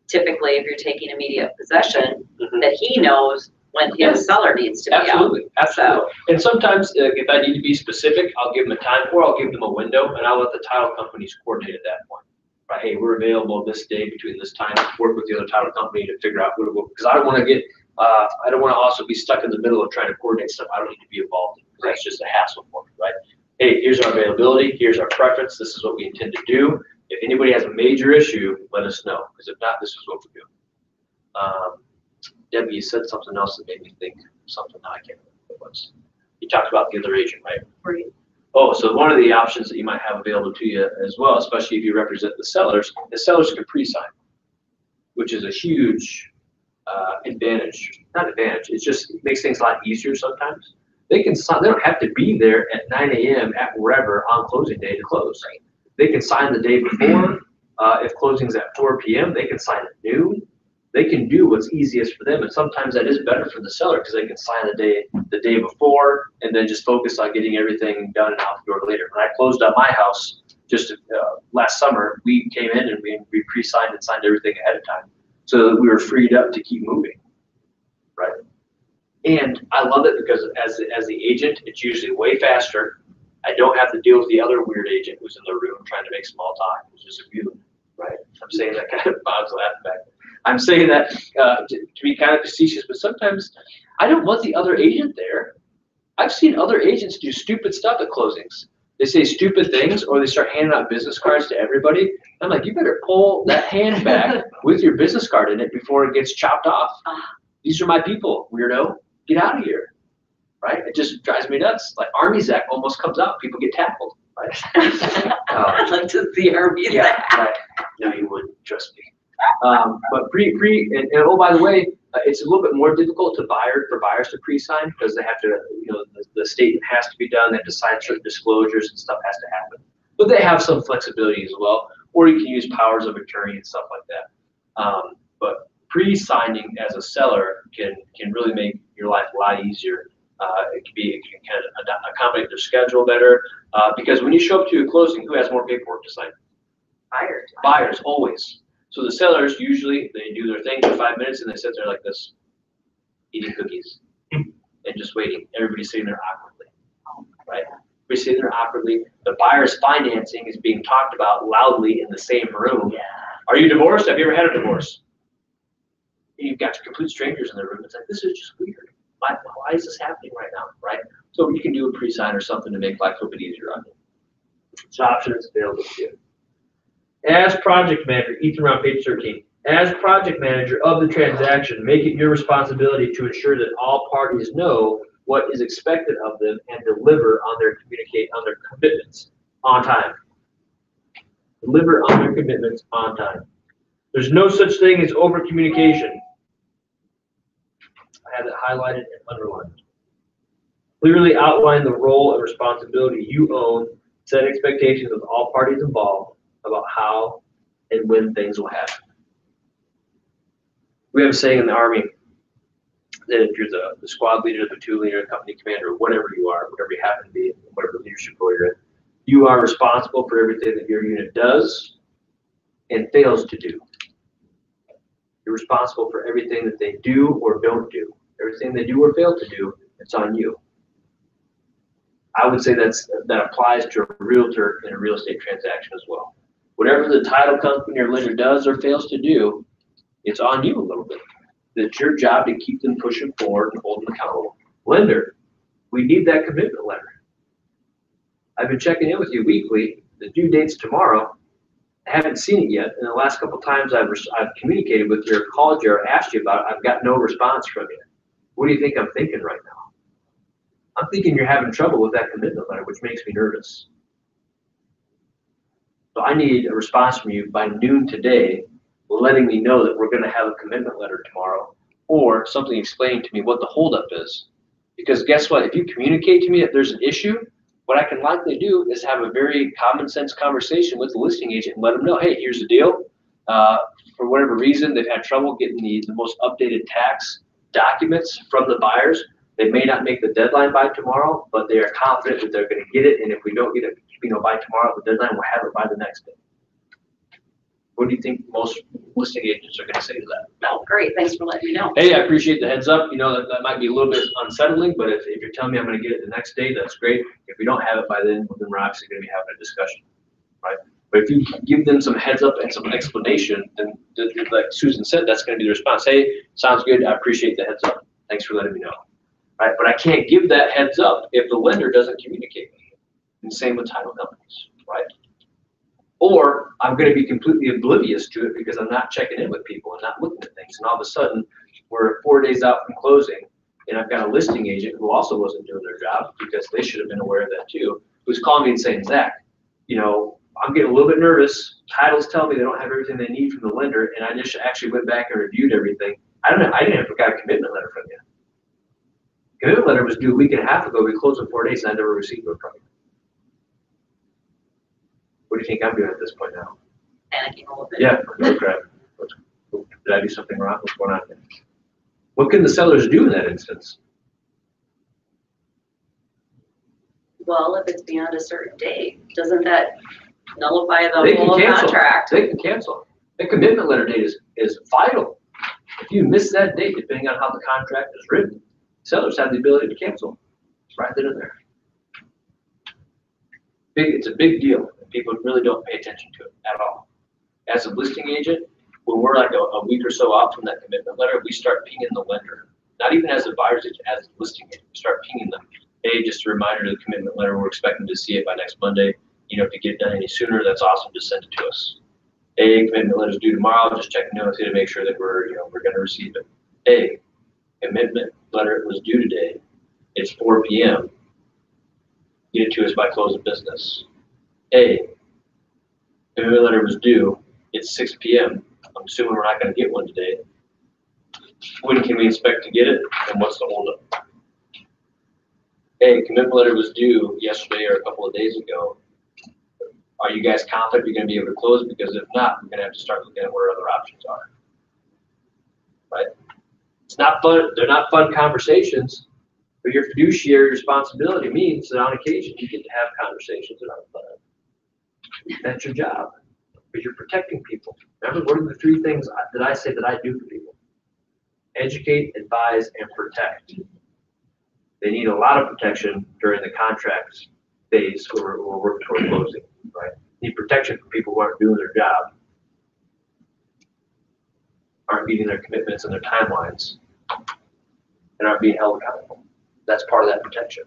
typically if you're taking immediate possession, Mhm. that he knows when his seller needs to be out. Absolutely. And sometimes if I need to be specific, I'll give them a time, or I'll give them a window, and I'll let the title companies coordinate at that point. Right? Hey, we're available this day between this time. Work with the other title company to figure out what, because I don't want to I don't want to also be stuck in the middle of trying to coordinate stuff I don't need to be involved in. That's just a hassle for me, right? Hey, here's our availability. Here's our preference. This is what we intend to do. If anybody has a major issue, let us know, because if not, this is what we do. Debbie, you said something else that made me think something. I can't remember what it was. You talked about the other agent, right? Right. Oh, so one of the options that you might have available to you as well, especially if you represent the sellers can pre-sign, which is a huge advantage. Not advantage, it just makes things a lot easier sometimes. They can sign, they don't have to be there at 9 a.m. at wherever on closing day to close. They can sign the day before. If closing's at 4 p.m., they can sign at noon. They can do what's easiest for them, and sometimes that is better for the seller because they can sign the day before and then just focus on getting everything done and out the door later. When I closed on my house just last summer, we came in and we pre-signed and signed everything ahead of time so that we were freed up to keep moving, right? And I love it because as the agent, it's usually way faster. I don't have to deal with the other weird agent who's in the room trying to make small talk, which is a view. right? I'm saying that kind of, Bob's laughing back. I'm saying that to be kind of facetious, but sometimes I don't want the other agent there. I've seen other agents do stupid stuff at closings. They say stupid things, or they start handing out business cards to everybody. I'm like, you better pull that hand back with your business card in it before it gets chopped off. These are my people, weirdo. Get out of here, right? It just drives me nuts. Like Army's Act almost comes out, people get tackled, right? I'd like to see Army's Act. Right. No, you wouldn't, trust me. But and oh, by the way, it's a little bit more difficult for buyers to pre-sign because they have to, the statement has to be done, they have to sign certain disclosures and stuff has to happen. But they have some flexibility as well, or you can use powers of attorney and stuff like that. But pre-signing as a seller can really make your life a lot easier. It can kind of accommodate their schedule better because when you show up to a closing, who has more paperwork to sign? Buyers. Buyers, always. So the sellers, usually, they do their thing for 5 minutes and they sit there like this, eating cookies and just waiting. Everybody's sitting there awkwardly, right? Everybody's sitting there awkwardly. The buyer's financing is being talked about loudly in the same room. Yeah. Are you divorced? Have you ever had a divorce? You've got complete strangers in the room. It's like, this is just weird. Why is this happening right now, right? So you can do a pre-sign or something to make life a little bit easier on you. It's an option that's available to you. As project manager, Ethan, on page 13. As project manager of the transaction, make it your responsibility to ensure that all parties know what is expected of them and deliver on their commitments on time. Deliver on their commitments on time. There's no such thing as over communication. I have it highlighted and underlined. Clearly outline the role and responsibility you own, set expectations of all parties involved about how and when things will happen. We have a saying in the Army that if you're the squad leader, the platoon leader, company commander, whatever you are, whatever you happen to be, whatever leadership role you're in, you are responsible for everything that your unit does and fails to do. You're responsible for everything that they do or don't do. Everything they do or fail to do, it's on you. I would say that applies to a realtor in a real estate transaction as well. Whatever the title company or lender does or fails to do, it's on you a little bit. It's your job to keep them pushing forward and hold them accountable. Lender, we need that commitment letter. I've been checking in with you weekly. The due date's tomorrow. I haven't seen it yet. And the last couple of times I've communicated with you or called you or asked you about it, I've got no response from you. What do you think I'm thinking right now? I'm thinking you're having trouble with that commitment letter, which makes me nervous. So I need a response from you by noon today, letting me know that we're going to have a commitment letter tomorrow, or something explaining to me what the holdup is. Because guess what? If you communicate to me that there's an issue, what I can likely do is have a very common sense conversation with the listing agent and let them know, hey, here's the deal. For whatever reason, they've had trouble getting the most updated tax documents from the buyers. They may not make the deadline by tomorrow, but they are confident that they're going to get it. And if we don't get it, by tomorrow, the deadline, we'll have it by the next day. What do you think most listing agents are going to say to that? No, great. Thanks for letting me know. Hey, I appreciate the heads up. That might be a little bit unsettling, but if you're telling me I'm going to get it the next day, that's great. If we don't have it by then we're obviously going to be having a discussion, right? But if you give them some heads up and some explanation, then like Susan said, that's going to be the response. Hey, sounds good. I appreciate the heads up. Thanks for letting me know. Right? But I can't give that heads up if the lender doesn't communicate with me. And same with title companies, right? Or I'm going to be completely oblivious to it because I'm not checking in with people and not looking at things. And all of a sudden, we're 4 days out from closing, and I've got a listing agent who also wasn't doing their job because they should have been aware of that too, who's calling me and saying, Zach, I'm getting a little bit nervous. Titles tell me they don't have everything they need from the lender, and I just actually went back and reviewed everything. I didn't ever got a commitment letter from you. Commitment letter was due a week and a half ago. We closed in 4 days, and I never received one from you. What do you think I'm doing at this point now? Panicking a little bit. Yeah, no crap. Did I do something wrong? What's going on here? What can the sellers do in that instance? Well, if it's beyond a certain date, doesn't that nullify the They can whole cancel. contract? They can cancel. The commitment letter date is vital. If you miss that date, depending on how the contract is written, sellers have the ability to cancel. It's right then and there. It's a big deal. People really don't pay attention to it at all. as a listing agent, when we're like a week or so out from that commitment letter, we start pinging the lender. Not even as a buyer's agent, as a listing agent, we start pinging them. Hey, just a reminder to the commitment letter, we're expecting to see it by next Monday. You know, if you get it done any sooner, that's awesome, just send it to us. Hey, commitment letter's due tomorrow, just checking in with you to make sure that we're gonna receive it. Hey, commitment letter was due today, it's 4 p.m. Get it to us by close of business. Hey, commitment letter was due, it's 6 p.m. I'm assuming we're not gonna get one today. When can we expect to get it, and what's the holdup? Hey, commitment letter was due yesterday or a couple of days ago. Are you guys confident you're gonna be able to close? Because if not, we're gonna have to start looking at where other options are. Right? It's not fun, they're not fun conversations, but your fiduciary responsibility means that on occasion you get to have conversations that aren't fun. That's your job, because you're protecting people. Remember, what are the 3 things that I say that I do for people? Educate, advise, and protect. They need a lot of protection during the contract phase or working toward closing, right? Need protection for people who aren't doing their job, aren't meeting their commitments and their timelines, and aren't being held accountable. That's part of that protection.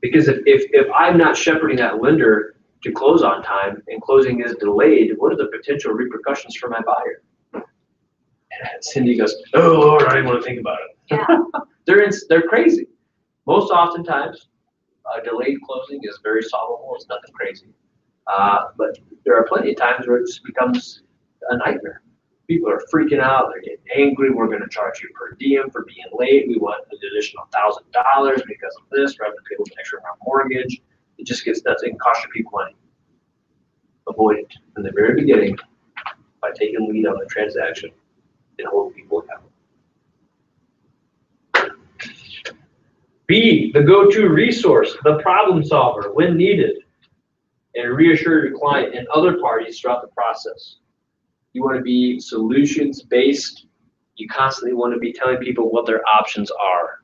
Because if I'm not shepherding that lender to close on time and closing is delayed, what are the potential repercussions for my buyer? And Cindy goes, oh Lord, I don't even want to think about it. Yeah. They're crazy. Most oftentimes, a delayed closing is very solvable. It's nothing crazy. But there are plenty of times where it just becomes a nightmare. People are freaking out. They're getting angry. We're going to charge you per diem for being late. We want an additional $1,000 because of this. We're having to pay a little extra on our mortgage. It just gets nuts. It can cost your people money. Avoid it from the very beginning by taking lead on the transaction and holding people accountable. B, the go-to resource, the problem solver when needed, and reassure your client and other parties throughout the process. You want to be solutions-based. You constantly want to be telling people what their options are.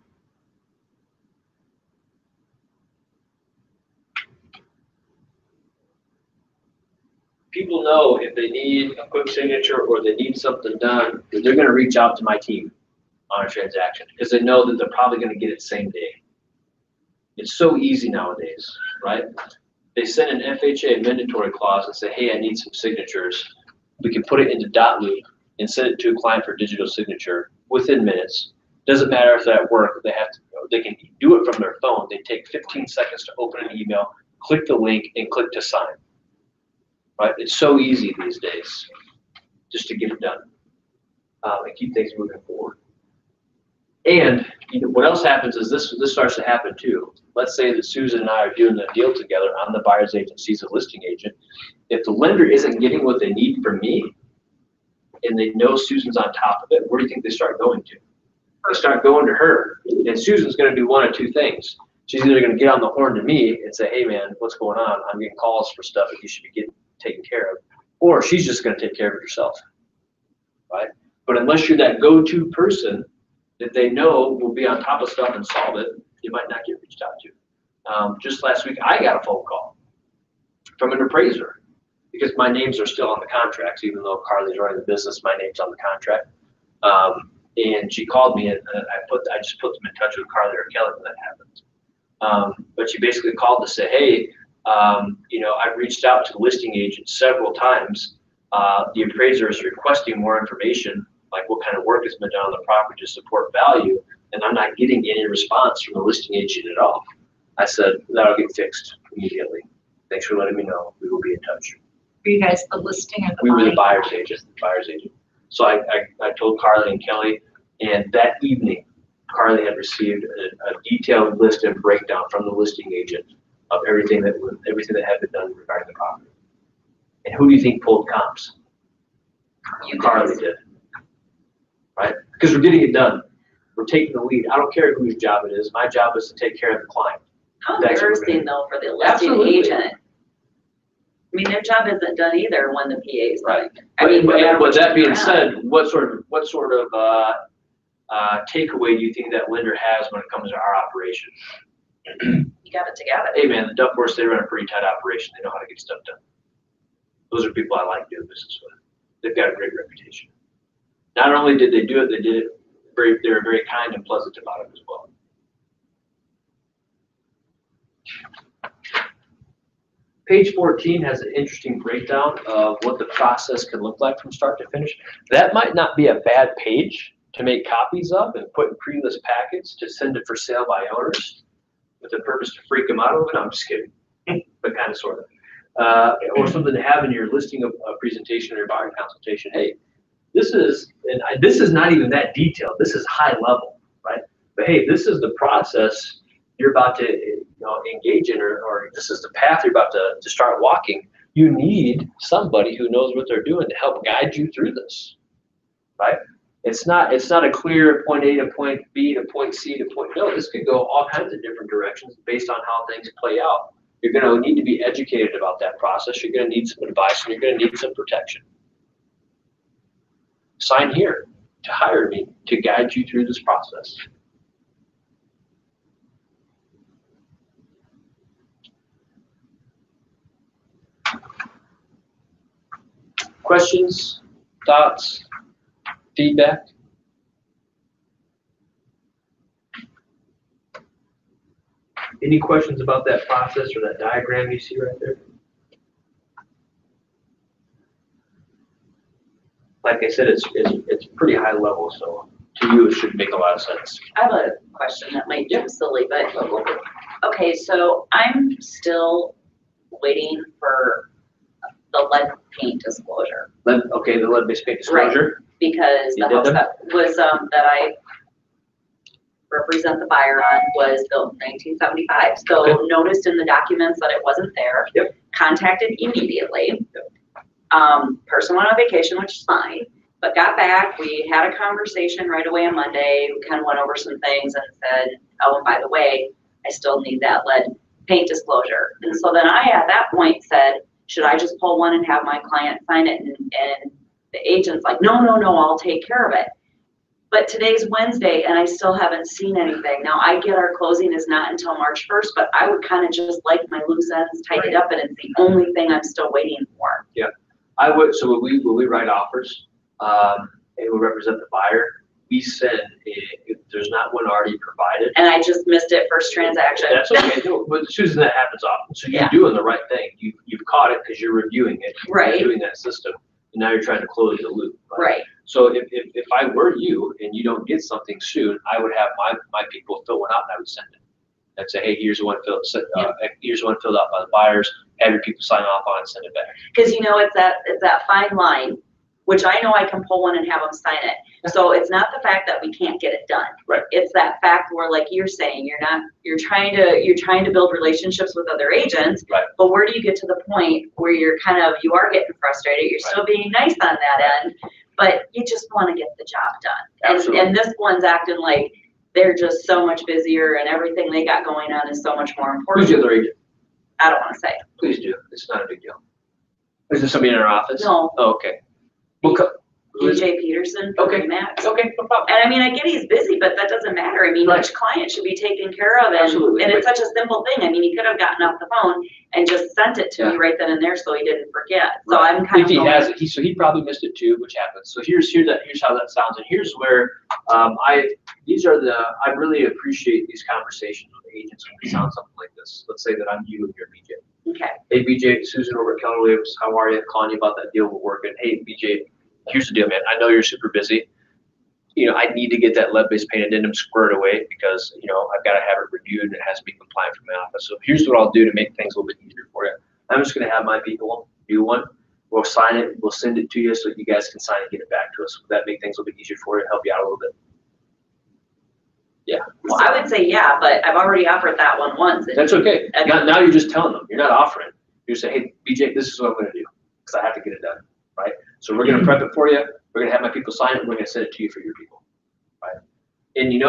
People know if they need a quick signature or they need something done, that they're going to reach out to my team on a transaction because they know that they're probably going to get it same day. It's so easy nowadays, right? They send an FHA mandatory clause and say, hey, I need some signatures. We can put it into .loop and send it to a client for digital signature within minutes. Doesn't matter if they're at work, they can do it from their phone. They take 15 seconds to open an email, click the link, and click to sign. Right? It's so easy these days just to get it done and keep things moving forward. And what else happens is this starts to happen too. Let's say that Susan and I are doing the deal together. I'm the buyer's agent, she's a listing agent. If the lender isn't getting what they need from me and they know Susan's on top of it, where do you think they start going to? They start going to her. And Susan's going to do one of 2 things. She's either going to get on the horn to me and say, hey man, what's going on? I'm getting calls for stuff that you should be getting taken care of. Or she's just going to take care of it herself. Right? But unless you're that go-to person that they know will be on top of stuff and solve it, you might not get reached out to. Just last week, I got a phone call from an appraiser because my names are still on the contracts, even though Carly's running the business, my name's on the contract. And she called me and I just put them in touch with Carly or Kelly when that happened. But she basically called to say, hey, I've reached out to the listing agent several times. The appraiser is requesting more information, like what kind of work has been done on the property to support value, and I'm not getting any response from the listing agent at all. I said, that'll get fixed immediately. Thanks for letting me know. We will be in touch. Were you guys the listing or the We were the buying? buyer's agent. So I told Carly and Kelly, and that evening, Carly had received a detailed list and breakdown from the listing agent of everything that had been done regarding the property. And who do you think pulled comps? Carly did. Right? Because we're getting it done. We're taking the lead. I don't care whose job it is. My job is to take care of the client. How That's what we're embarrassing gonna- though for the listing Absolutely. agent. I mean, their job isn't done either when the PA's Right. like. I mean, no matter But what that you being turn said, around. what sort of takeaway do you think that lender has when it comes to our operation? You got it together. Hey man, the Duckworths, they run a pretty tight operation. They know how to get stuff done. Those are people I like doing business with. They've got a great reputation. Not only did they do it, they did it they were very kind and pleasant about it as well. Page 14 has an interesting breakdown of what the process can look like from start to finish. That might not be a bad page to make copies of and put in pre-list packets to send it for sale by owners with the purpose to freak them out of it. No, I'm just kidding, but kind of sort of. Or something to have in your listing of a presentation or your buyer consultation. Hey, this is not even that detailed. This is high level, right? But hey, this is the process you're about to engage in, or this is the path you're about to start walking. You need somebody who knows what they're doing to help guide you through this, right? It's not a clear point A to point B to point C to point. No, this could go all kinds of different directions based on how things play out. You're going to need to be educated about that process. You're going to need some advice, and you're going to need some protection. Sign here to hire me to guide you through this process. Questions, thoughts, feedback? Any questions about that process or that diagram you see right there? Like I said, it's pretty high level, so to you it should make a lot of sense. I have a question that might seem silly, but okay, so I'm still waiting for the lead paint disclosure. Okay, the lead-based paint disclosure. Because the house that was that I represent the buyer on was built in 1975. So Okay. noticed in the documents that it wasn't there. Yep. Contacted immediately. Person went on vacation, which is fine, but got back. We had a conversation right away on Monday. We kind of went over some things and said, oh, and by the way, I still need that lead paint disclosure. And so then I, at that point, said, should I just pull one and have my client sign it? And the agent's like, no, I'll take care of it. But today's Wednesday and I still haven't seen anything. Now I get our closing is not until March 1st, but I would kind of just like my loose ends tidied up, and it's the only thing I'm still waiting for. Yeah, I would. So when we write offers, it will represent the buyer. We send if there's not one already provided. And I just missed it first transaction. That's okay. No, but Susan, that happens often. So you're Yeah. doing the right thing. You've caught it because you're reviewing it. Right. You're doing that system, and now you're trying to close the loop. Right. So if I were you and you don't get something soon, I would have my people fill one out and I would send it. I'd say, hey, here's one filled out by the buyers. Have your people sign off on it, send it back. Because it's that fine line, which I know I can pull one and have them sign it. So it's not the fact that we can't get it done. Right. It's that fact where, like you're saying, you're trying to build relationships with other agents. Right. But where do you get to the point where you are getting frustrated? You're still being nice on that end, but you just want to get the job done. Absolutely. And this one's acting like they're just so much busier and everything they got going on is so much more important. Who's the other agent? I don't want to say. Please do. It's not a big deal. Is there somebody in our office? No. Oh, okay. Well, DJ Peterson from Okay. Remax. Okay, no problem. And I mean, I get he's busy, but that doesn't matter. I mean, Right. each client should be taken care of, and, Absolutely. and it's such a simple thing. I mean, he could have gotten off the phone and just sent it to me right then and there so he didn't forget. So I'm kind If of he going, has it, he probably missed it too, which happens. So here's how that sounds, and here's where I really appreciate these conversations with agents when we sound something like this. Let's say that I'm you and you're BJ. okay, Hey BJ, Susan over at Keller Williams, how are you? Calling you about that deal we're working. Hey BJ, here's the deal, man. I know you're super busy. I need to get that lead-based paint addendum squared away because, I've got to have it reviewed and it has to be compliant from my office. So here's what I'll do to make things a little bit easier for you. I'm just going to have my people do one. We'll sign it. We'll send it to you so you guys can sign it and get it back to us. Would that make things a little bit easier for you, help you out a little bit? Yeah. well, I would say yeah, but I've already offered that one once. That's okay. Now you're just telling them. You're not offering. You're saying, hey, BJ, this is what I'm going to do because I have to get it done, right? So we're going to prep it for you. We're going to have my people sign it. And we're going to send it to you for your people, right? And a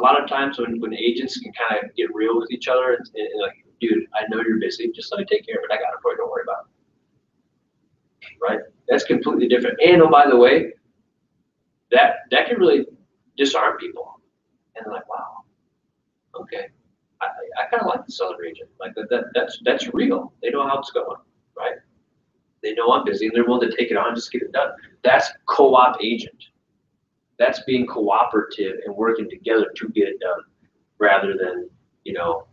lot of times when agents can kind of get real with each other and like, dude, I know you're busy. Just let me take care of it. I got it for you. Don't worry about it, right? That's completely different. And oh, by the way, that can really disarm people. And they're like, wow, okay, I kind of like this other agent. Like that's real. They know how it's going, right? They know I'm busy and they're willing to take it on, just get it done. That's co-op agent. That's being cooperative and working together to get it done, rather than, you know,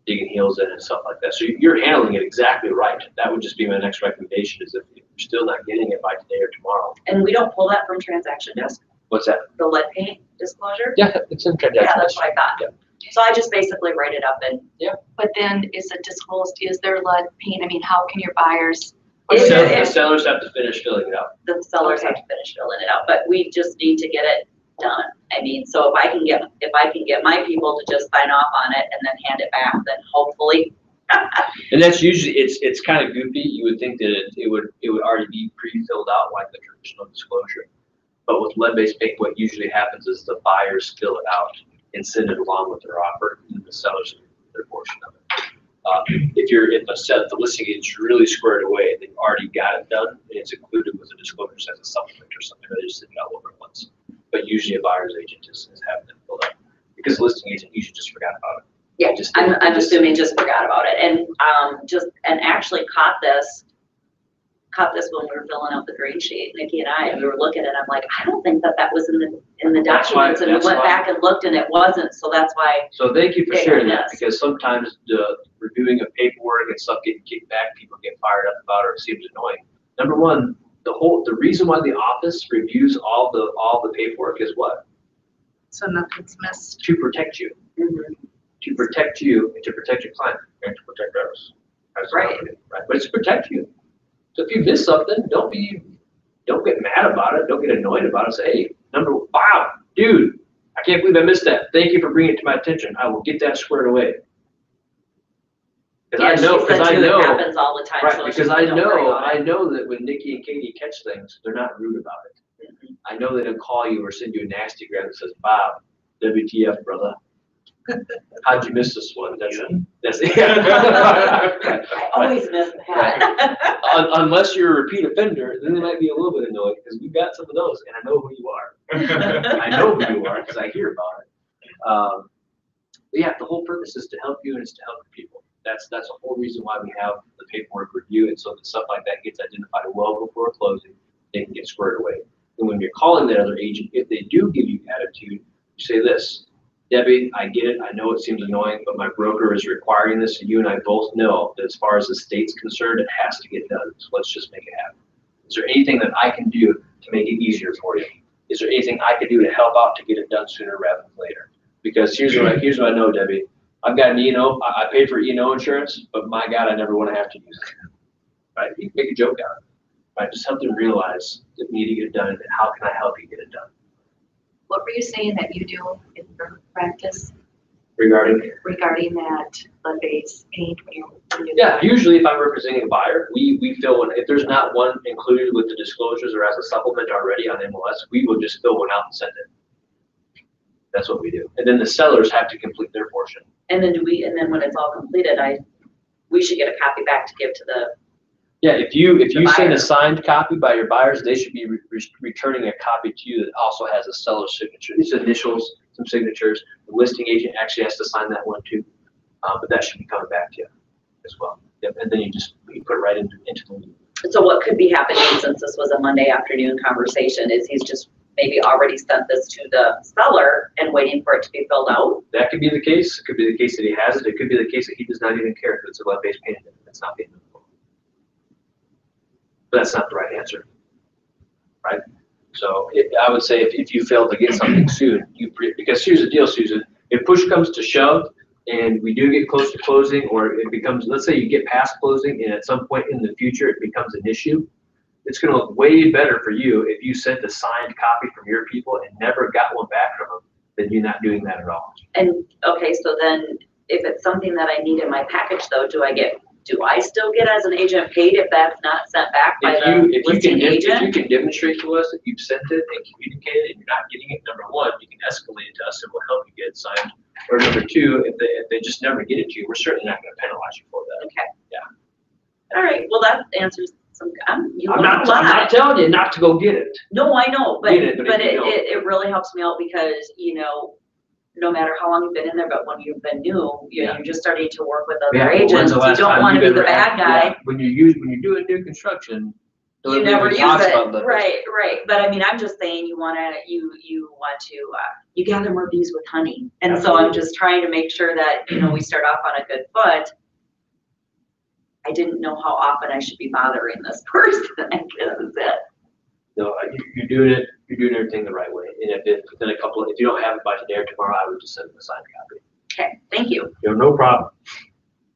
digging heels in and stuff like that. So you're handling it exactly right. That would just be my next recommendation, is if you're still not getting it by today or tomorrow. And we don't pull that from transaction desk, What's that? the lead paint disclosure? Yeah, it's in Yeah, transaction. that's what I thought. Yeah. So I just basically write it up and But then is it disclosed, is there lead paint? I mean, how can your buyers? If- The if- sellers have to finish filling it out. the sellers have to finish filling it out, but we just need to get it done. I mean, so if I can get my people to just sign off on it and then hand it back, then hopefully. And that's usually, it's kind of goofy. You would think that it would already be pre-filled out like the traditional disclosure. But with lead-based paint, what usually happens is the buyers fill it out and send it along with their offer, and the sellers get their portion of it. If the listing is really squared away, they've already got it done, and it's included with the disclosures as a supplement or something, they just send it out over once. But usually a buyer's agent is having them filled out, because the listing agent usually just forgot about it. Yeah, Just- I'm assuming just forgot about it and actually caught this when we were filling out the green sheet, Nikki and I, and we were looking at it, I'm like, I don't think that was in the That's why- documents, and we that's went why- back and looked and it wasn't, so that's why. So thank you for Yeah, sharing that, yes. because sometimes the reviewing of paperwork and stuff getting kicked back, people get fired up about it, or it seems annoying. Number one, the reason why the office reviews all the paperwork is what? So nothing's missed. To protect you. To protect you and to protect your client and to protect us. as a Right. company, right? But it's to protect you. So if you miss something, don't get mad about it. Don't get annoyed about it. Say, hey, wow, dude, I can't believe I missed that. Thank you for bringing it to my attention. I will get that squared away. Yeah, Because I know, it happens all the time. right, so because just I don't worry know, about it. I know that when Nikki and Katie catch things, they're not rude about it. I know they don't call you or send you a nasty gram that says, Bob, WTF, brother. How'd you miss this one? That's I always miss that. Unless you're a repeat offender, then they might be a little bit annoyed, because we've got some of those, and I know who you are. I know who you are, because I hear about it. But yeah, the whole purpose is to help you, and it's to help people. That's the whole reason why we have the paperwork review, and so that stuff like that gets identified well before closing, they can get squared away. And when you're calling that other agent, if they do give you attitude, you say this, Debbie, I get it, I know it seems annoying, but my broker is requiring this, and you and I both know that as far as the state's concerned, it has to get done, so let's just make it happen. Is there anything that I can do to make it easier for you? Is there anything I can do to help out to get it done sooner rather than later? Because here's what I know, Debbie. I've got an E&O, I pay for E&O insurance, but my God, I never want to have to use it. Right? You can make a joke out of it. Right? Just help them realize that we need to get it done, and how can I help you get it done? What were you saying that you do in your practice Regarding, regarding that lead-based paint? when you- yeah, usually if I'm representing a buyer, we fill one, if there's not one included with the disclosures or as a supplement already on MLS, we will just fill one out and send it. That's what we do. And then the sellers have to complete their portion. And then when it's all completed, we should get a copy back to give to the. Yeah, if you send a buyer. signed copy by your buyers, they should be returning a copy to you that also has a seller's signature. These initials, some signatures. The listing agent actually has to sign that one too, but that should be coming back to you as well. Yep, and then you put it right into the loop. So what could be happening, since this was a Monday afternoon conversation, is he's just maybe already sent this to the seller and waiting for it to be filled out? That could be the case. It could be the case that he has it. It could be the case that he does not even care if it's a lead-based paint. That's not being done. But that's not the right answer, right? So I would say if you fail to get something soon, because here's the deal, Susan. If push comes to shove and we do get close to closing, or it becomes, let's say you get past closing and at some point in the future it becomes an issue, it's going to look way better for you if you sent a signed copy from your people and never got one back from them than you not doing that at all. And, okay, so then if it's something that I need in my package though, do I still get as an agent paid if that's not sent back by the listing If you agent? can demonstrate to us that you've sent it and communicated and you're not getting it, number one, you can escalate it to us and we'll help you get it signed. Or number two, if they just never get it to you, we're certainly not going to penalize you for that. Okay. Yeah. All right, well, that answers some, you I'm learned a lot. not telling you not to go get it. No, I know, but Get it, but if you don't- it really helps me out because, no matter how long you've been in there, but when you've been new, you're just starting to work with Yeah, other well, when's agents, the you last don't time wanna you've be the ever bad had- yeah, guy. when you're doing new construction. You nobody never even use talks it, about letters. right, but I mean, I'm just saying, you want to, you gather more bees with honey. And so I'm Absolutely. just trying to make sure that, we start off on a good foot. I didn't know how often I should be bothering this person, I guess is it. No, you're doing everything the right way. And if it's within if you don't have it by today or tomorrow, I would just send them a signed copy. Okay, thank you. You know, no problem.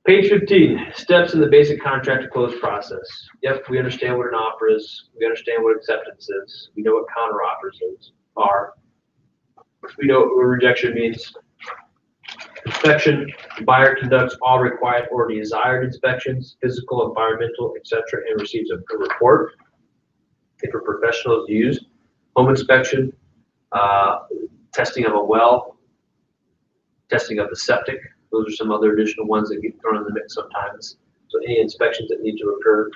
Page 15, steps in the basic contract to close process. Yep, we understand what an offer is. We understand what acceptance is. We know what counter offers are. We know what rejection means. Inspection, the buyer conducts all required or desired inspections, physical, environmental, etc., and receives a report. If a professional is used, home inspection, testing of a well, testing of the septic. Those are some other additional ones that get thrown in the mix sometimes. So any inspections that need to occur.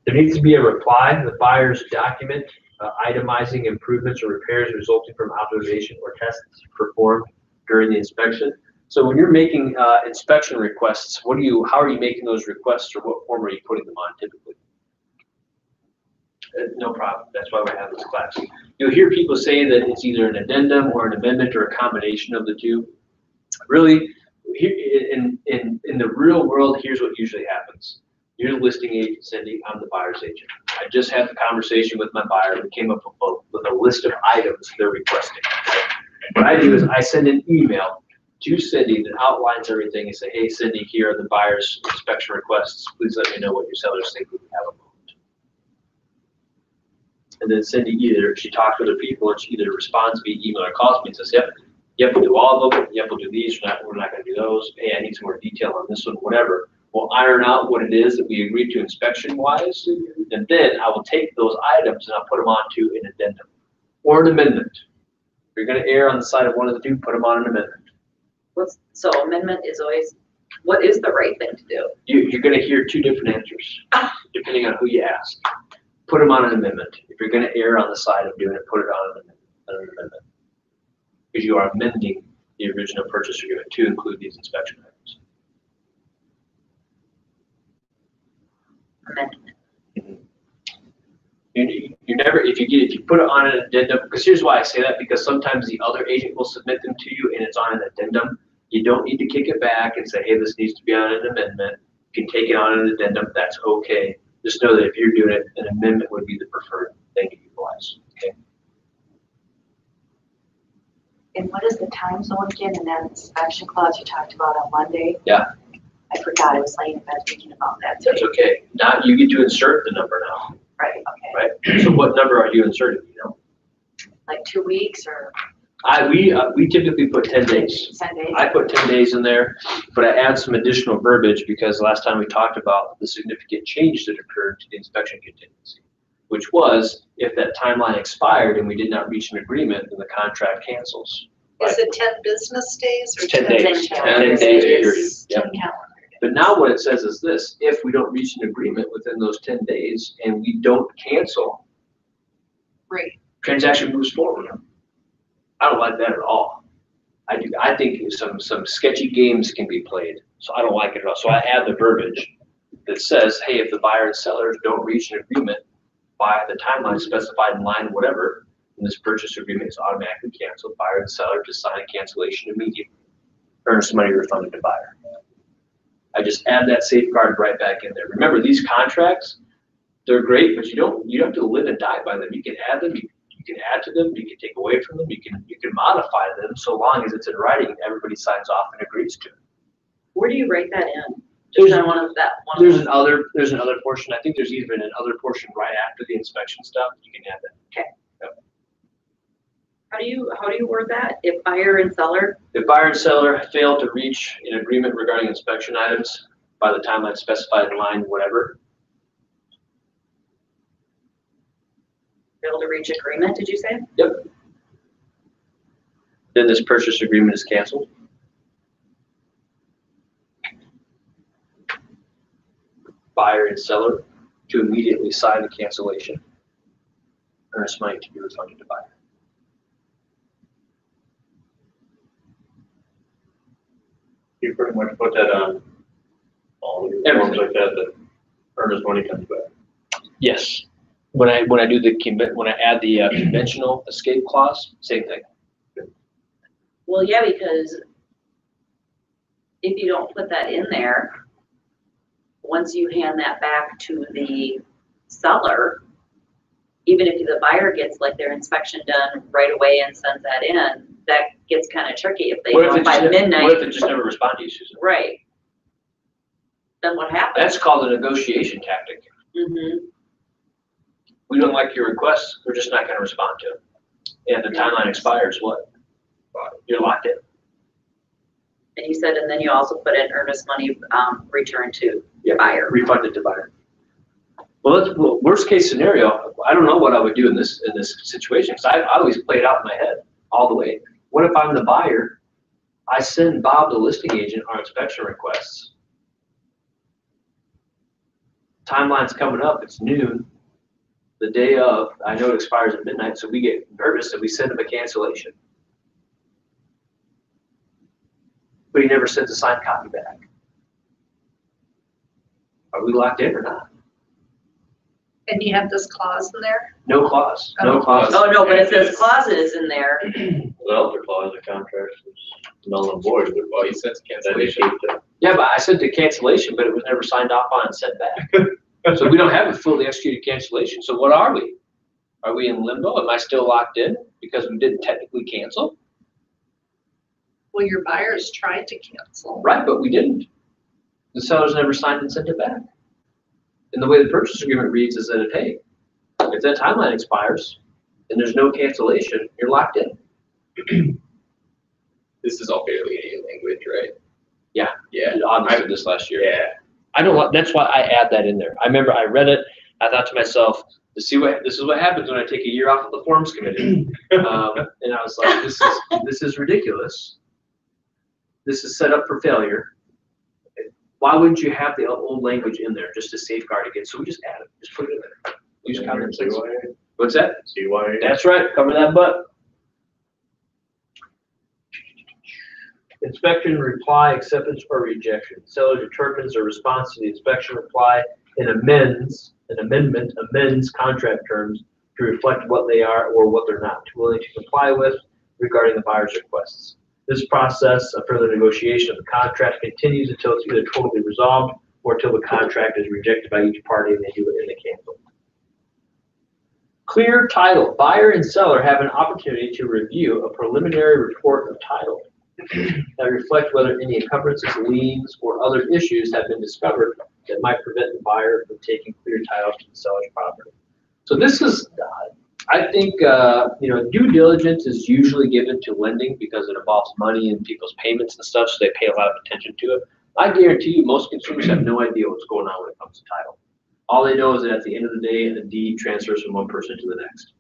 There needs to be a reply, the buyer's document, itemizing improvements or repairs resulting from observation or tests performed during the inspection. So when you're making inspection requests, how are you making those requests, or what form are you putting them on typically? No problem. That's why we're having this class. You'll hear people say that it's either an addendum or an amendment or a combination of the two. Really, in the real world, here's what usually happens. You're the listing agent, Cindy. I'm the buyer's agent. I just had the conversation with my buyer. We came up with a list of items they're requesting. What I do is I send an email to Cindy that outlines everything and say, hey, Cindy, here are the buyer's inspection requests. Please let me know what your sellers think we have a moment. And then Cindy she talks to other people, and she either responds via email or calls me and says, yep, we'll do all of them. Yep, we'll do these. We're not going to do those. Hey, I need some more detail on this one, whatever. We'll iron out what it is that we agreed to inspection-wise, and then I will take those items and I'll put them onto an addendum or an amendment. If you're going to err on the side of one of the two, put them on an amendment. So amendment is always, what is the right thing to do? You're going to hear two different answers, depending on who you ask. Put them on an amendment. If you're going to err on the side of doing it, put it on an amendment. Because you are amending the original purchase agreement to include these inspection items. Amendment. You never, if you put it on an addendum, because here's why I say that, because sometimes the other agent will submit them to you and it's on an addendum. You don't need to kick it back and say, hey, this needs to be on an amendment. You can take it on an addendum, that's okay. Just know that if you're doing it, an amendment would be the preferred thing to utilize, okay? And what is the time zone again in that inspection clause you talked about on Monday? Yeah. I forgot, I was laying in bed thinking about that That's today. okay. Now you get to insert the number now, Right, okay. right? So what number are you inserting, you know? Like 2 weeks or We typically put 10 days. 10 days? I put 10 days in there, but I add some additional verbiage because last time we talked about the significant change that occurred to the inspection contingency, which was if that timeline expired and we did not reach an agreement, then the contract cancels. Is it 10 business days or 10 10 days. 10 10 days days. period. Yep. 10 calendar. But now what it says is this: if we don't reach an agreement within those 10 days and we don't cancel, Right. transaction moves forward. I don't like that at all. I think some sketchy games can be played, so I don't like it at all. So I add the verbiage that says, hey, if the buyer and seller don't reach an agreement by the timeline specified in line whatever, then this purchase agreement is automatically canceled. Buyer and seller to sign a cancellation immediately. Earnest money refunded to buyer. I just add that safeguard right back in there. Remember, these contracts, they're great, but you don't have to live and die by them. You can add them, you can add to them, you can take away from them, you can modify them so long as it's in writing and everybody signs off and agrees to it. Where do you write that in? Just on one of that one? There's another portion. I think there's even another portion right after the inspection stuff. You can add that. How do you word that? If buyer and seller? If buyer and seller fail to reach an agreement regarding inspection items by the timeline specified in line, whatever. Fail to reach agreement, did you say? Yep. Then this purchase agreement is canceled. Buyer and seller to immediately sign the cancellation. Earnest money to be refunded to buyer. You pretty much put that on all the forms like that, that earnest money comes back. Yes. When I do when I add the conventional escape clause, same thing. Well, yeah, because if you don't put that in there, once you hand that back to the seller, even if the buyer gets like their inspection done right away and sends that in, that gets kind of tricky if they What if know it by just, midnight. what if it just never respond to you, Susan? Right. Then what happens? That's called a negotiation tactic. Mm-hmm. We don't like your requests, we're just not gonna respond to it. And the timeline expires, what? You're locked in. And you said, and then you also put in earnest money, return to your buyer. Refunded to buyer. Well, worst case scenario, I don't know what I would do in this situation, because I always play it out in my head all the way. What if I'm the buyer? I send Bob, the listing agent, our inspection requests. Timeline's coming up, it's noon. The day of, I know it expires at midnight, so we get nervous and we send him a cancellation. But he never sends a signed copy back. Are we locked in or not? And you have this clause in there? No clause, no Oh. clause. Oh, no, but if there's clauses in there, Well, the clause of contract is null and void, but Well, he sends then you cancellation. keep the, Yeah, but I sent the cancellation, but it was never signed off on and sent back. So we don't have a fully executed cancellation. So what are we? Are we in limbo? Am I still locked in because we didn't technically cancel? Well, your buyers tried to cancel. Right, but we didn't. The sellers never signed and sent it back. And the way the purchase agreement reads is that, hey, if that timeline expires and there's no cancellation, you're locked in. This is all fairly idiot language, right? Yeah. Yeah. I did this last year. Yeah. I don't want, that's why I add that in there. I remember I read it, I thought to myself, this is what happens when I take a year off of the forms committee. And I was like, this is ridiculous. This is set up for failure. Why wouldn't you have the old language in there just to safeguard against? So we just add it, just put it in there. Use common sense. What's that? CYA. That's right, cover that butt. Inspection reply, acceptance or rejection. Seller determines a response to the inspection reply and amendment amends contract terms to reflect what they are or what they're not willing to comply with regarding the buyer's requests. This process of further negotiation of the contract continues until it's either totally resolved or until the contract is rejected by each party and they do it and they cancel. Clear title. Buyer and seller have an opportunity to review a preliminary report of title that reflect whether any encumbrances, liens, or other issues have been discovered that might prevent the buyer from taking clear title to the seller's property. So this is, I think, due diligence is usually given to lending because it involves money and people's payments and stuff, so they pay a lot of attention to it. I guarantee you most consumers have no idea what's going on when it comes to title. All they know is that at the end of the day, the deed transfers from one person to the next.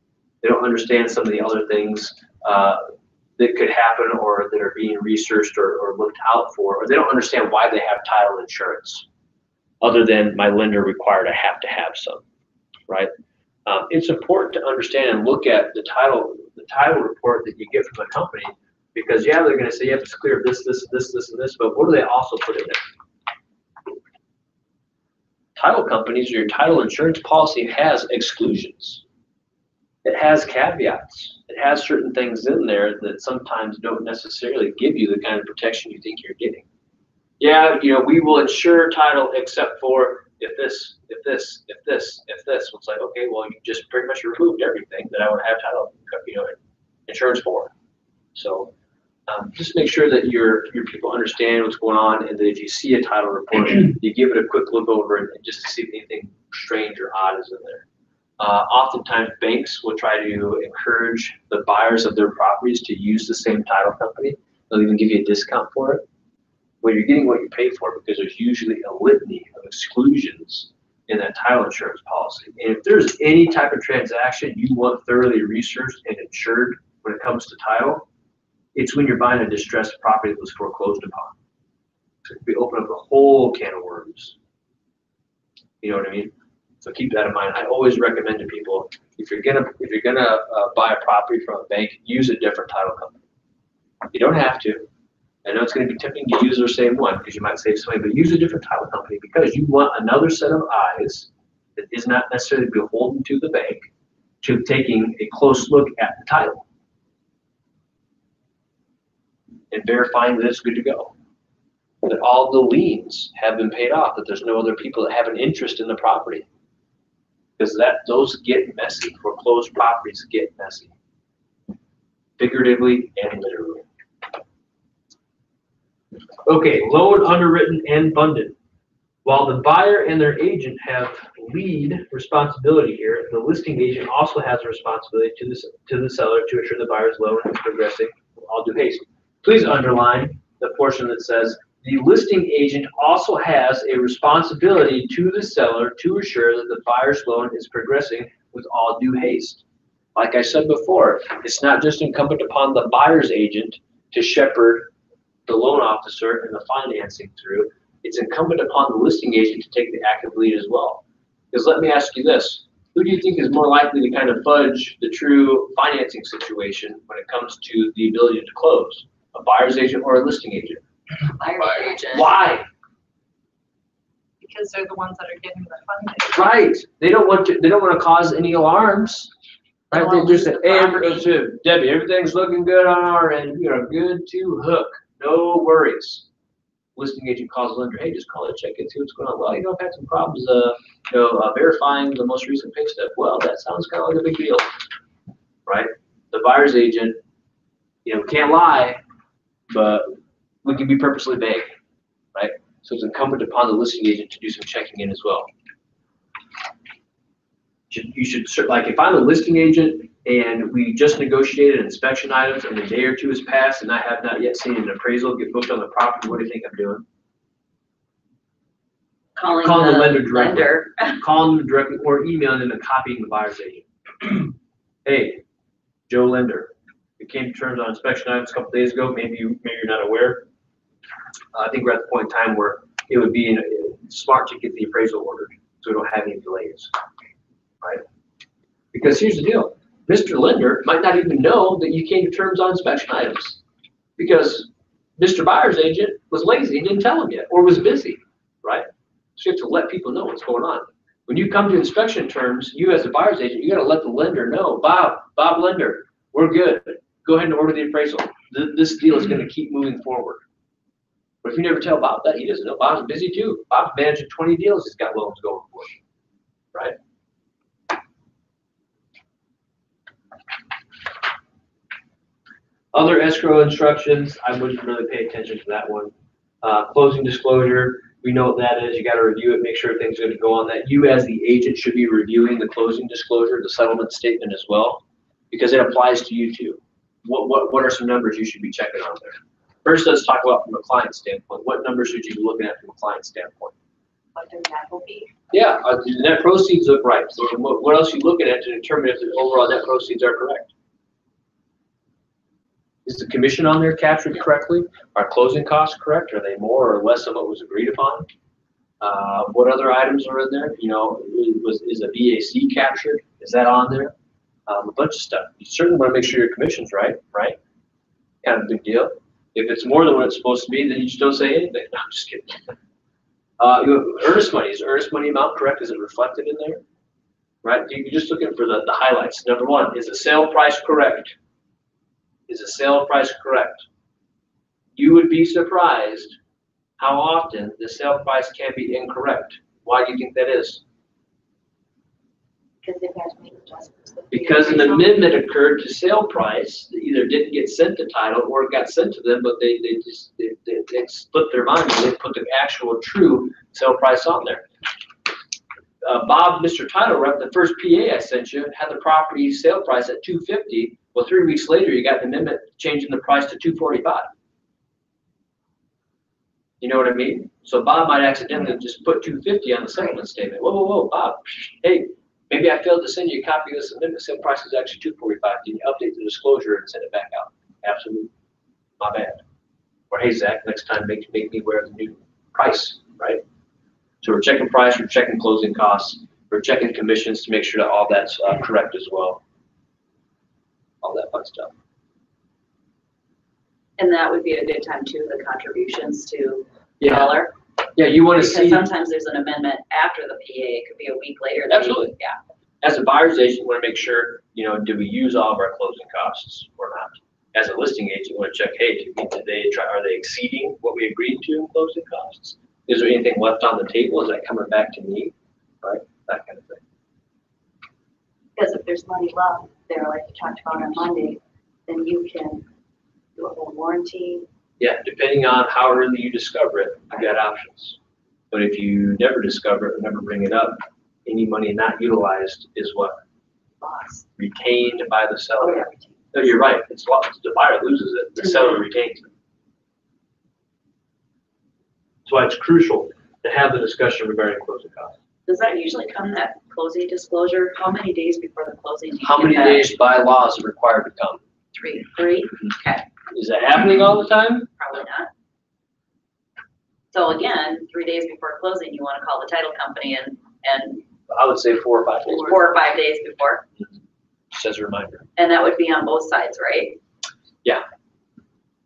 They don't understand some of the other things that could happen or that are being researched or looked out for, or they don't understand why they have title insurance, other than my lender required I have to have some, right? It's important to understand and look at the title report that you get from a company, because yeah, they're going to say you have to clear this, and this, but what do they also put in there? Title companies or your title insurance policy has exclusions. It has caveats. It has certain things in there that sometimes don't necessarily give you the kind of protection you think you're getting. Yeah, we will insure title except for if this. It's like, okay, well, you just pretty much removed everything that I would have title, insurance for. So just make sure that your people understand what's going on, and that if you see a title report, you give it a quick look over and just to see if anything strange or odd is in there. Oftentimes banks will try to encourage the buyers of their properties to use the same title company. They'll even give you a discount for it. Well, you're getting what you pay for, because there's usually a litany of exclusions in that title insurance policy. And if there's any type of transaction you want thoroughly researched and insured when it comes to title, it's when you're buying a distressed property that was foreclosed upon. So we open up a whole can of worms. You know what I mean? So keep that in mind. I always recommend to people, if you're gonna buy a property from a bank, use a different title company. You don't have to, I know it's gonna be tempting to use the same one, because you might save some money, but use a different title company, because you want another set of eyes that is not necessarily beholden to the bank, to taking a close look at the title and verifying that it's good to go, that all the liens have been paid off, that there's no other people that have an interest in the property. Because those get messy. Foreclosed properties get messy, figuratively and literally. Okay, loan underwritten and funded. While the buyer and their agent have lead responsibility here, the listing agent also has a responsibility to the seller to ensure the buyer's loan is progressing with all due haste. Please underline the portion that says the listing agent also has a responsibility to the seller to assure that the buyer's loan is progressing with all due haste. Like I said before, it's not just incumbent upon the buyer's agent to shepherd the loan officer and the financing through. It's incumbent upon the listing agent to take the active lead as well. Because let me ask you this, who do you think is more likely to kind of fudge the true financing situation when it comes to the ability to close? A buyer's agent or a listing agent? Buyer's agent. Why? Because they're the ones that are getting the funding. Right. They don't want to cause any alarms. Right? They don't They just say, wanna lose hey, the property. Debbie, everything's looking good on our end. We are good to hook. No worries. Listing agent calls the lender, hey, just call it, check it, see what's going on. Well, I've had some problems, verifying the most recent pay stub. Well, that sounds kind of like a big deal, right? The buyer's agent, can't lie, but we can be purposely vague, right? So it's incumbent upon the listing agent to do some checking in as well. You should, like, if I'm a listing agent and we just negotiated inspection items and a day or two has passed and I have not yet seen an appraisal get booked on the property, what do you think I'm doing? Calling the lender directly. lender. Calling them directly or emailing them and copying the buyer's agent. Hey, Joe Lender, we came to terms on inspection items a couple days ago. Maybe you're not aware. I think we're at the point in time where it would be smart to get the appraisal ordered so we don't have any delays, right? Because here's the deal. Mr. Lender might not even know that you came to terms on inspection items because Mr. Buyer's agent was lazy and didn't tell him yet or was busy, right? So you have to let people know what's going on. When you come to inspection terms, you as a buyer's agent, you got to let the lender know, Bob Lender, we're good. Go ahead and order the appraisal. This deal is going to keep moving forward. But if you never tell Bob that, he doesn't know. Bob's busy too. Bob's managing 20 deals. He's got loans going for him, right? Other escrow instructions, I wouldn't really pay attention to that one. Closing disclosure, we know what that is. You got to review it, make sure things are going to go on that. You as the agent should be reviewing the closing disclosure, the settlement statement as well, because it applies to you too. What are some numbers you should be checking on there? First, let's talk about from a client standpoint. What numbers should you be looking at from a client standpoint? What their net will be. Yeah, the net proceeds look right. So what else are you looking at to determine if the overall net proceeds are correct? Is the commission on there captured correctly? Are closing costs correct? Are they more or less than what was agreed upon? What other items are in there? Is a VAC captured? Is that on there? A bunch of stuff. You certainly want to make sure your commission's right? Kind of a big deal. If it's more than what it's supposed to be, then you just don't say anything. No, I'm just kidding. You have earnest money. Is the earnest money amount correct? Is it reflected in there? Right? You're just looking for the highlights. Number one, is the sale price correct? Is the sale price correct? You would be surprised how often the sale price can be incorrect. Why do you think that is? Because they've had to make adjustments. Because an amendment occurred to sale price that either didn't get sent to title or it got sent to them, but they split their mind and they put the actual true sale price on there. Bob, Mr. Title Rep, the first PA I sent you had the property sale price at $250. Well, 3 weeks later, you got an amendment changing the price to $245. You know what I mean? So Bob might accidentally just put $250 on the settlement statement. Whoa, Bob. Hey, maybe I failed to send you a copy of this amendment. Sale price is actually $245. Can you update the disclosure and send it back out? Absolutely. My bad. Or hey, Zach, next time make me aware of the new price, right? So we're checking price, we're checking closing costs, we're checking commissions to make sure that all that's correct as well. All that fun stuff. And that would be a good time too, the contributions to Yeah, dollar. yeah, you wanna Because see, sometimes there's an amendment after the PA, it could be a week later. Absolutely. Yeah. as a buyer's agent, you wanna make sure, did we use all of our closing costs or not? As a listing agent, you wanna check, hey, are they exceeding what we agreed to in closing costs? Is there anything left on the table? Is that coming back to me? Right, that kind of thing. Because if there's money left there, like you talked about on Monday, then you can do a whole warranty. Yeah, depending on how early you discover it, you've got options. But if you never discover it or never bring it up, any money not utilized is what? Loss. Retained by the Oh, seller. yeah. No, you're right, it's lost. The buyer loses it, the seller retains it. That's why it's crucial to have the discussion regarding closing costs. Does that usually come, that closing disclosure? How many days before the closing? do you How get many that? days by law is it required to come? 3? Okay, Is that happening all the time? probably not. So again, 3 days before closing, you wanna call the title company and I would say 4 or 5 days. 4 or 5 days before, Just as a reminder. and that would be on both sides, right? Yeah.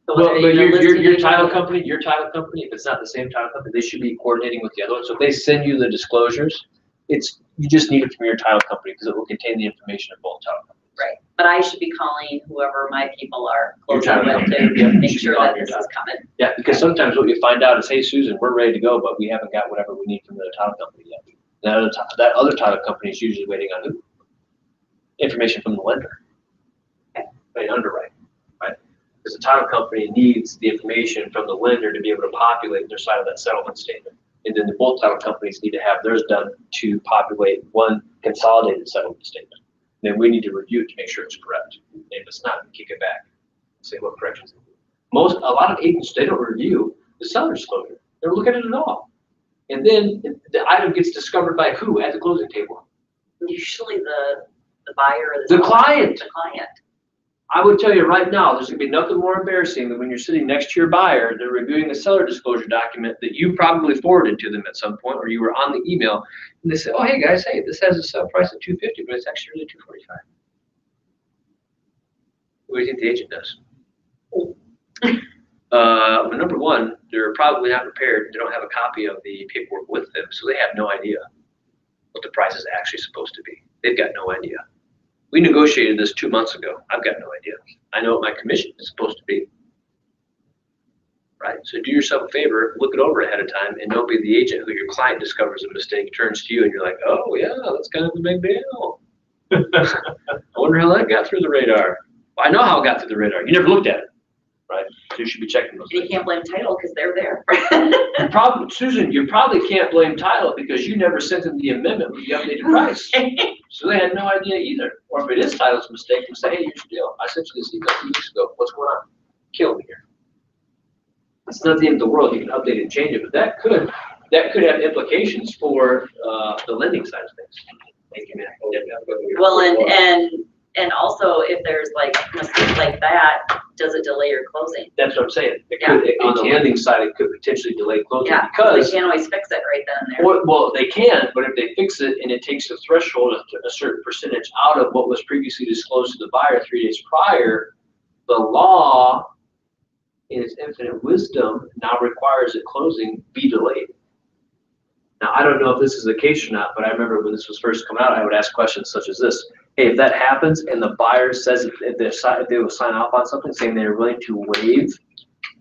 So Well, whether but you're your listing title agent- company, if it's not the same title company, they should be coordinating with the other one. So if they send you the disclosures, you just need it from your title company because it will contain the information of both title companies. Right, but I should be calling whoever my people are Your closing title with company, yeah, to you make should sure be calling that your this is coming. Yeah, because sometimes what you find out is, hey, Susan, we're ready to go, but we haven't got whatever we need from the title company yet. That other title company is usually waiting on who? Information from the lender. Right, underwrite, right? Because the title company needs the information from the lender to be able to populate their side of that settlement statement. And then the both title companies need to have theirs done to populate one consolidated settlement statement. Then we need to review it to make sure it's correct. And if it's not, we kick it back, say what corrections. A lot of agents, they don't review the seller's disclosure. They don't look at it at all. And then the item gets discovered by who at the closing table? Usually the buyer or the The seller. client. The client. I would tell you right now, there's gonna be nothing more embarrassing than when you're sitting next to your buyer, they're reviewing a seller disclosure document that you probably forwarded to them at some point, or you were on the email, and they say, oh, hey guys, hey, this has a sale price of $250, but it's actually really $245. What do you think the agent does? Well, number one, they're probably not prepared. They don't have a copy of the paperwork with them, so they have no idea what the price is actually supposed to be. They've got no idea. We negotiated this 2 months ago. I've got no idea. I know what my commission is supposed to be. Right? So do yourself a favor, look it over ahead of time, and don't be the agent who your client discovers a mistake, turns to you, and you're like, oh yeah, that's kind of a big deal. I wonder how that got through the radar. Well, I know how it got through the radar. You never looked at it, right? So you should be checking those And you things. can't blame title because they're there. Susan, you probably can't blame title because you never sent them the amendment with the updated price. So they had no idea either. Or if it is title's mistake, you say, hey, here's your deal. I sent you this email 2 weeks ago. What's going on? Kill me here. It's not the end of the world. You can update it and change it, but that could have implications for the lending side of things. Thank you, man. Well, and also if there's like mistakes like that, does it delay your closing? That's what I'm saying. It Yeah. could, on the lending side, it could potentially delay closing Yeah, because they can't always fix it right then and there. well, they can, but if they fix it and it takes the threshold a certain percentage out of what was previously disclosed to the buyer 3 days prior, the law, in its infinite wisdom, now requires that closing be delayed. Now, I don't know if this is the case or not, but I remember when this was first coming out, I would ask questions such as this. Hey, if that happens and the buyer says if they will sign off on something saying they're willing to waive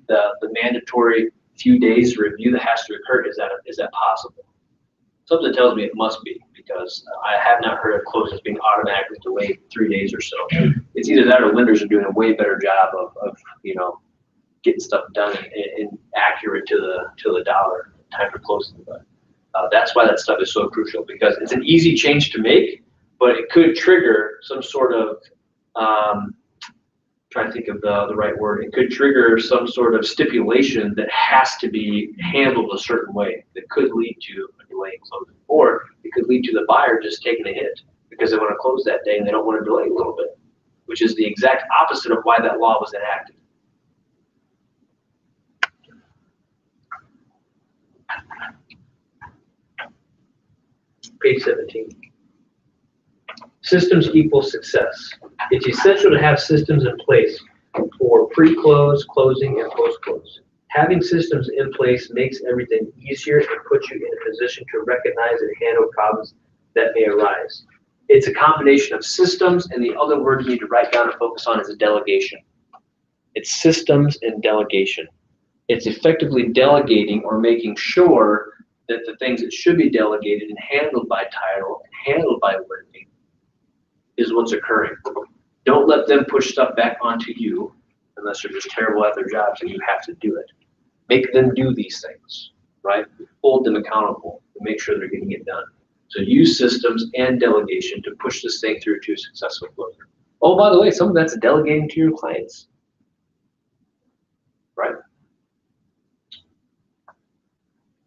the mandatory few days review that has to occur, is that possible? Something tells me it must be, because I have not heard of closings being automatically delayed 3 days or so. It's either that or lenders are doing a way better job of getting stuff done and accurate to the dollar time for closing. But that's why that stuff is so crucial, because it's an easy change to make, but it could trigger some sort of trying to think of the right word. It could trigger some sort of stipulation that has to be handled a certain way that could lead to a delay in closing, or it could lead to the buyer just taking a hit because they want to close that day and they don't want to delay a little bit, which is the exact opposite of why that law was enacted. Page 17. Systems equal success. It's essential to have systems in place for pre-close, closing, and post-close. Having systems in place makes everything easier and puts you in a position to recognize and handle problems that may arise. It's a combination of systems, and the other word you need to write down and focus on is a delegation. It's systems and delegation. It's effectively delegating or making sure that the things that should be delegated and handled by title and handled by lending is what's occurring. Don't let them push stuff back onto you unless they're just terrible at their jobs and you have to do it. Make them do these things, right? Hold them accountable and make sure they're getting it done. So use systems and delegation to push this thing through to a successful closure. Oh, by the way, some of that's delegating to your clients, right?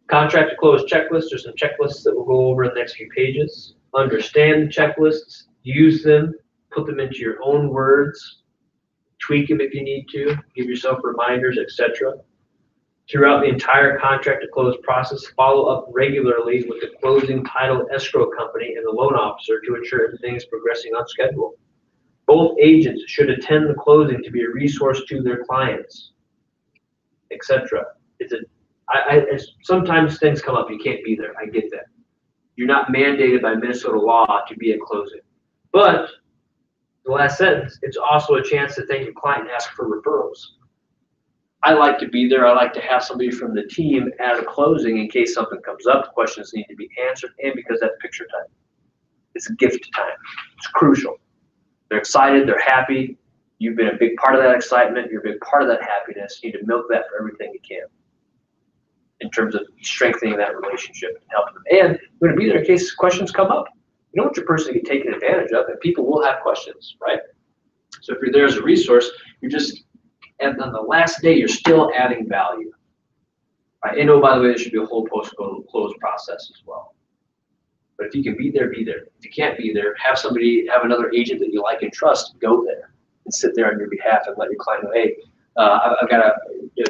Contract to close checklist. There's some checklists that we'll go over in the next few pages. Understand the checklists, use them, put them into your own words, tweak them if you need to, give yourself reminders, etc. Throughout the entire contract to close process, follow up regularly with the closing title escrow company and the loan officer to ensure everything is progressing on schedule. Both agents should attend the closing to be a resource to their clients, etc. Sometimes things come up, you can't be there, I get that. You're not mandated by Minnesota law to be at closing. But the last sentence, it's also a chance to thank your client and ask for referrals. I like to be there. I like to have somebody from the team at a closing in case something comes up, questions need to be answered, and because that's picture time. It's a gift time. It's crucial. They're excited. They're happy. You've been a big part of that excitement. You're a big part of that happiness. You need to milk that for everything you can in terms of strengthening that relationship and helping them. And you're going to be there in case questions come up. You don't want your person to get taken advantage of, and people will have questions, right? So if you're there as a resource, you're just, and on the last day, you're still adding value. Right? And oh, by the way, there should be a whole post-close process as well. But if you can be there, be there. If you can't be there, have another agent that you like and trust go there and sit there on your behalf and let your client know, hey, I've got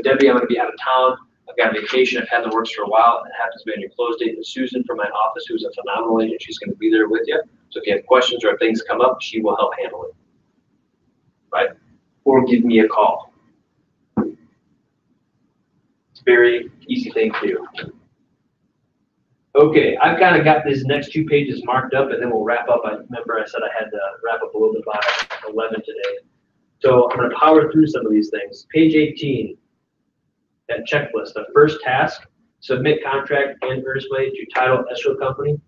Debbie, I'm going to be out of town. I've got a vacation. I've had the works for a while. It happens to be on your close date. But Susan from my office, who's a phenomenal agent, she's going to be there with you. So if you have questions or if things come up, she will help handle it. Right? Or give me a call. It's a very easy thing to do. Okay, I've kind of got these next 2 pages marked up, and then we'll wrap up. I remember I said I had to wrap up a little bit by 11 today. So I'm going to power through some of these things. Page 18, that checklist. The first task, submit contract and earnest money to title escrow company,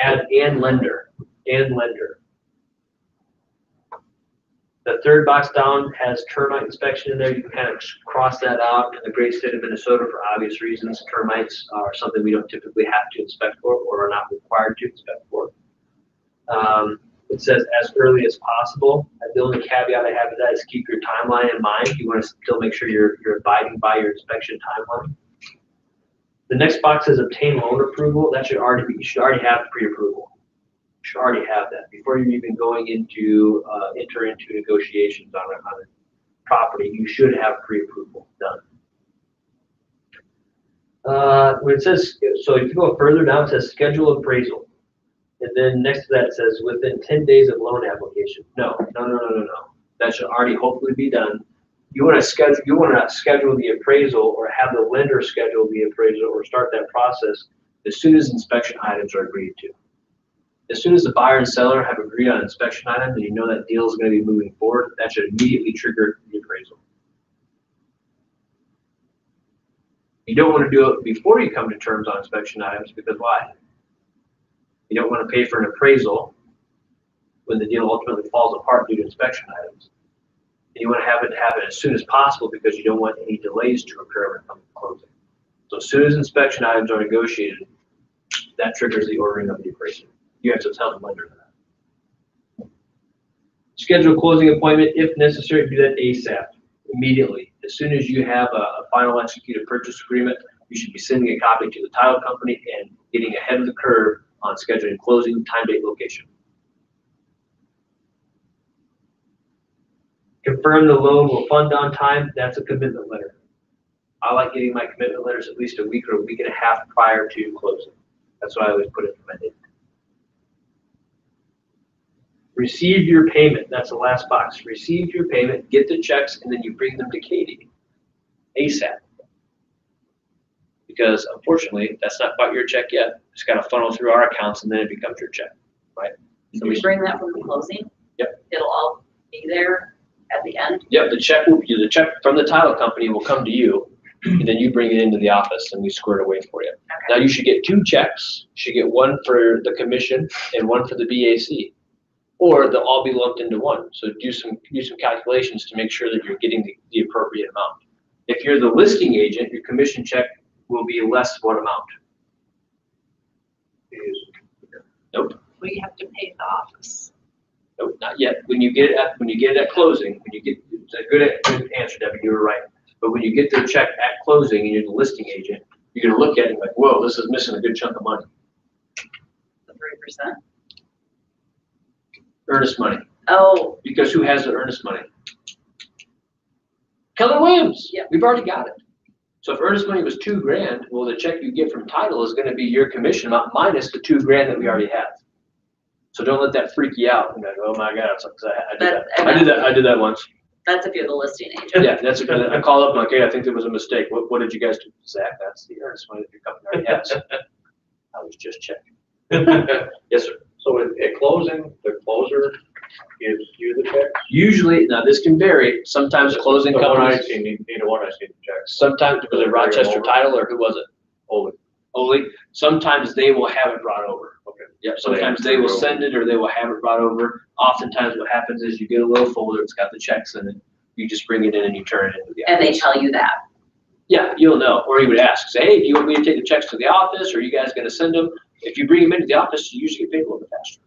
add and lender. The third box down has termite inspection in there. You can kind of cross that out. In the great state of Minnesota, for obvious reasons, termites are something we don't typically have to inspect for or are not required to inspect for. It says as early as possible. The only caveat I have to that is keep your timeline in mind. You want to still make sure you're abiding by your inspection timeline. The next box says obtain loan approval. That you should already have pre-approval. You should already have that before you're even going into enter into negotiations on a property. You should have pre-approval done. When it says, so if you go further down, it says schedule appraisal. And then next to that it says within 10 days of loan application. No. That should already hopefully be done. You want to schedule the appraisal or have the lender schedule the appraisal or start that process as soon as inspection items are agreed to. As soon as the buyer and seller have agreed on inspection items and you know that deal is going to be moving forward, that should immediately trigger the appraisal. You don't want to do it before you come to terms on inspection items because why? You don't want to pay for an appraisal when the deal ultimately falls apart due to inspection items. And you want to have it happen as soon as possible because you don't want any delays to occur when it comes to closing. So as soon as inspection items are negotiated, that triggers the ordering of the appraisal. You have to tell the lender that. Schedule a closing appointment if necessary. Do that ASAP, immediately. As soon as you have a final executed purchase agreement, you should be sending a copy to the title company and getting ahead of the curve on scheduling closing, time, date, location. Confirm the loan will fund on time. That's a commitment letter. I like getting my commitment letters at least a week or a week and a half prior to closing. That's why I always put it in my date. Receive your payment, that's the last box. Receive your payment, get the checks, and then you bring them to Katie ASAP. Because unfortunately, that's not quite your check yet. It's got to funnel through our accounts and then it becomes your check, right? So we bring that from the closing? Yep. It'll all be there at the end? Yep, the check from the title company will come to you, and then you bring it into the office and we square it away for you. Now you should get 2 checks. You should get one for the commission and one for the BAC. Or they'll all be lumped into one. So do some calculations to make sure that you're getting the appropriate amount. If you're the listing agent, your commission check will be less what amount? Nope. We have to pay the office. Nope, not yet. When you get it at closing, it's a good answer, Debbie, you were right. But when you get their check at closing and you're the listing agent, you're gonna look at it and like, whoa, this is missing a good chunk of money. The 3%? Earnest money. Oh, Because who has the earnest money? Keller Williams. Yep. We've already got it. So if earnest money was $2,000, well, the check you get from title is gonna be your commission amount minus the $2,000 that we already have. So don't let that freak you out. And go, oh my God, I did that once. that's if you're the listing agent. Yeah, that's a good, I call up and like, hey, I think there was a mistake. What did you guys do? Zach, that's the earnest money that your company already has. I was just checking. Yes, sir. So at closing, the closer gives you the check? Usually, now this can vary. Sometimes closing The one I companies, seen, neither one I seen the checks. sometimes, was it Rochester Title or who was it? Only. Only, sometimes they will have it brought over. Okay. Yeah, sometimes they will send it or they will have it brought over. Oftentimes what happens is you get a little folder, it's got the checks in it. You just bring it in and you turn it into the And they office. tell you that. Yeah, you'll know. Or he would ask, say, hey, do you want me to take the checks to the office? Or are you guys gonna send them? If you bring them into the office, you usually get paid a little bit faster.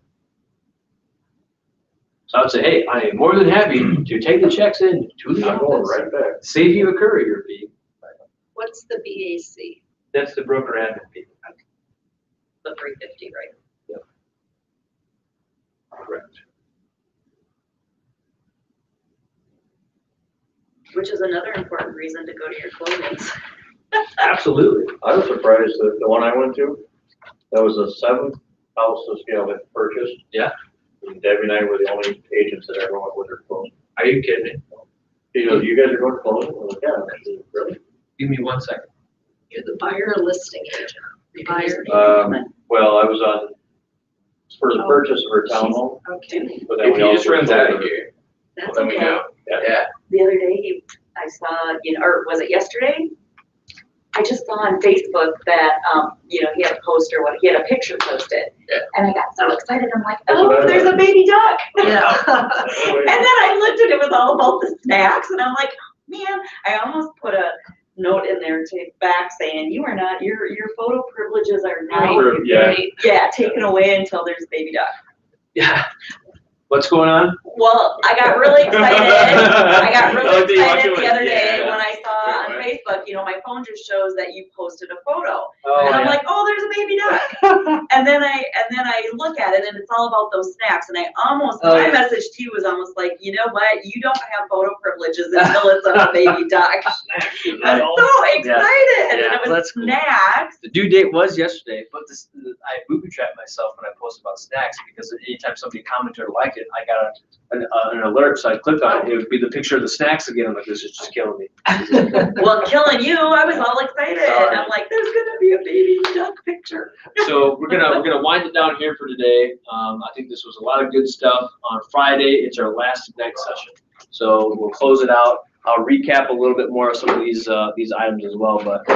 So I would say, hey, I am more than happy to take the checks in to the I'm going office. right back. Save you a courier fee. What's the BAC? That's the broker admin fee. The 350, right? Correct. Which is another important reason to go to your closings. Absolutely. I was surprised that the one I went to, that was the 7th house this gal had purchased. Yeah. And Debbie and I were the only agents that ever went with her closing. Are you kidding me? She goes, you guys are going to closing? I was like, yeah. I said, really? Give me 1 second. You're the buyer or listing agent? You can use Buyer. the Well, I was on, for the Oh, purchase of her townhome, Okay, but then If we he just also runs sold out her- of here, that's then we okay. know. Yeah. The other day, I saw, or was it yesterday? I just saw on Facebook that, he had a poster, he had a picture posted. Yeah. And I got so excited, I'm like, That's what I oh, there's a thought. baby duck. Yeah. And then I looked and it was all about the snacks and I'm like, man, I almost put a note in there to back saying, you are not, your photo privileges are not, Yeah. taken away until there's a baby duck. Yeah. What's going on? Well, I got really excited. I got Oh, really do you want excited to? the other day Yeah. when I saw on Right. Facebook, my phone just shows that you posted a photo. Oh, And I'm yeah. like, oh, there's a baby duck. And then I look at it and it's all about those snacks. And Oh, my yeah. message to you was almost like, you know what? You don't have photo privileges until it's a baby duck. I'm so excited. Yeah, And it was that's cool. snacks. The due date was yesterday, but I booby-trapped myself when I posted about snacks because anytime somebody commented or liked it, I got an alert, so I clicked on it. It would be the picture of the snacks again. I'm like, this is just killing me. Well, killing you, I was all excited. Sorry. I'm like, there's gonna be a baby duck picture. So we're gonna wind it down here for today. I think this was a lot of good stuff. On Friday, it's our last Ignite session, so we'll close it out. I'll recap a little bit more of some of these items as well. But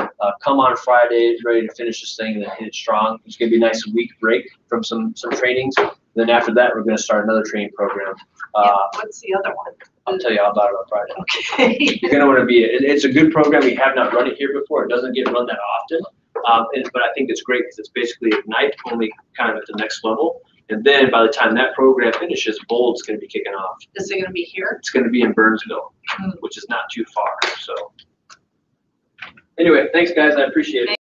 come on Friday, ready to finish this thing and then hit it strong. It's gonna be a nice week break from some trainings. Then after that, we're gonna start another training program. What's the other one? I'll tell you all about it on Friday. Okay. You're gonna want to it's a good program. We have not run it here before. It doesn't get run that often. But I think it's great because it's basically Ignite, only kind of at the next level. And then by the time that program finishes, Bold's gonna be kicking off. Is it gonna be here? It's gonna be in Burnsville, which is not too far, so. Anyway, thanks guys, I appreciate it.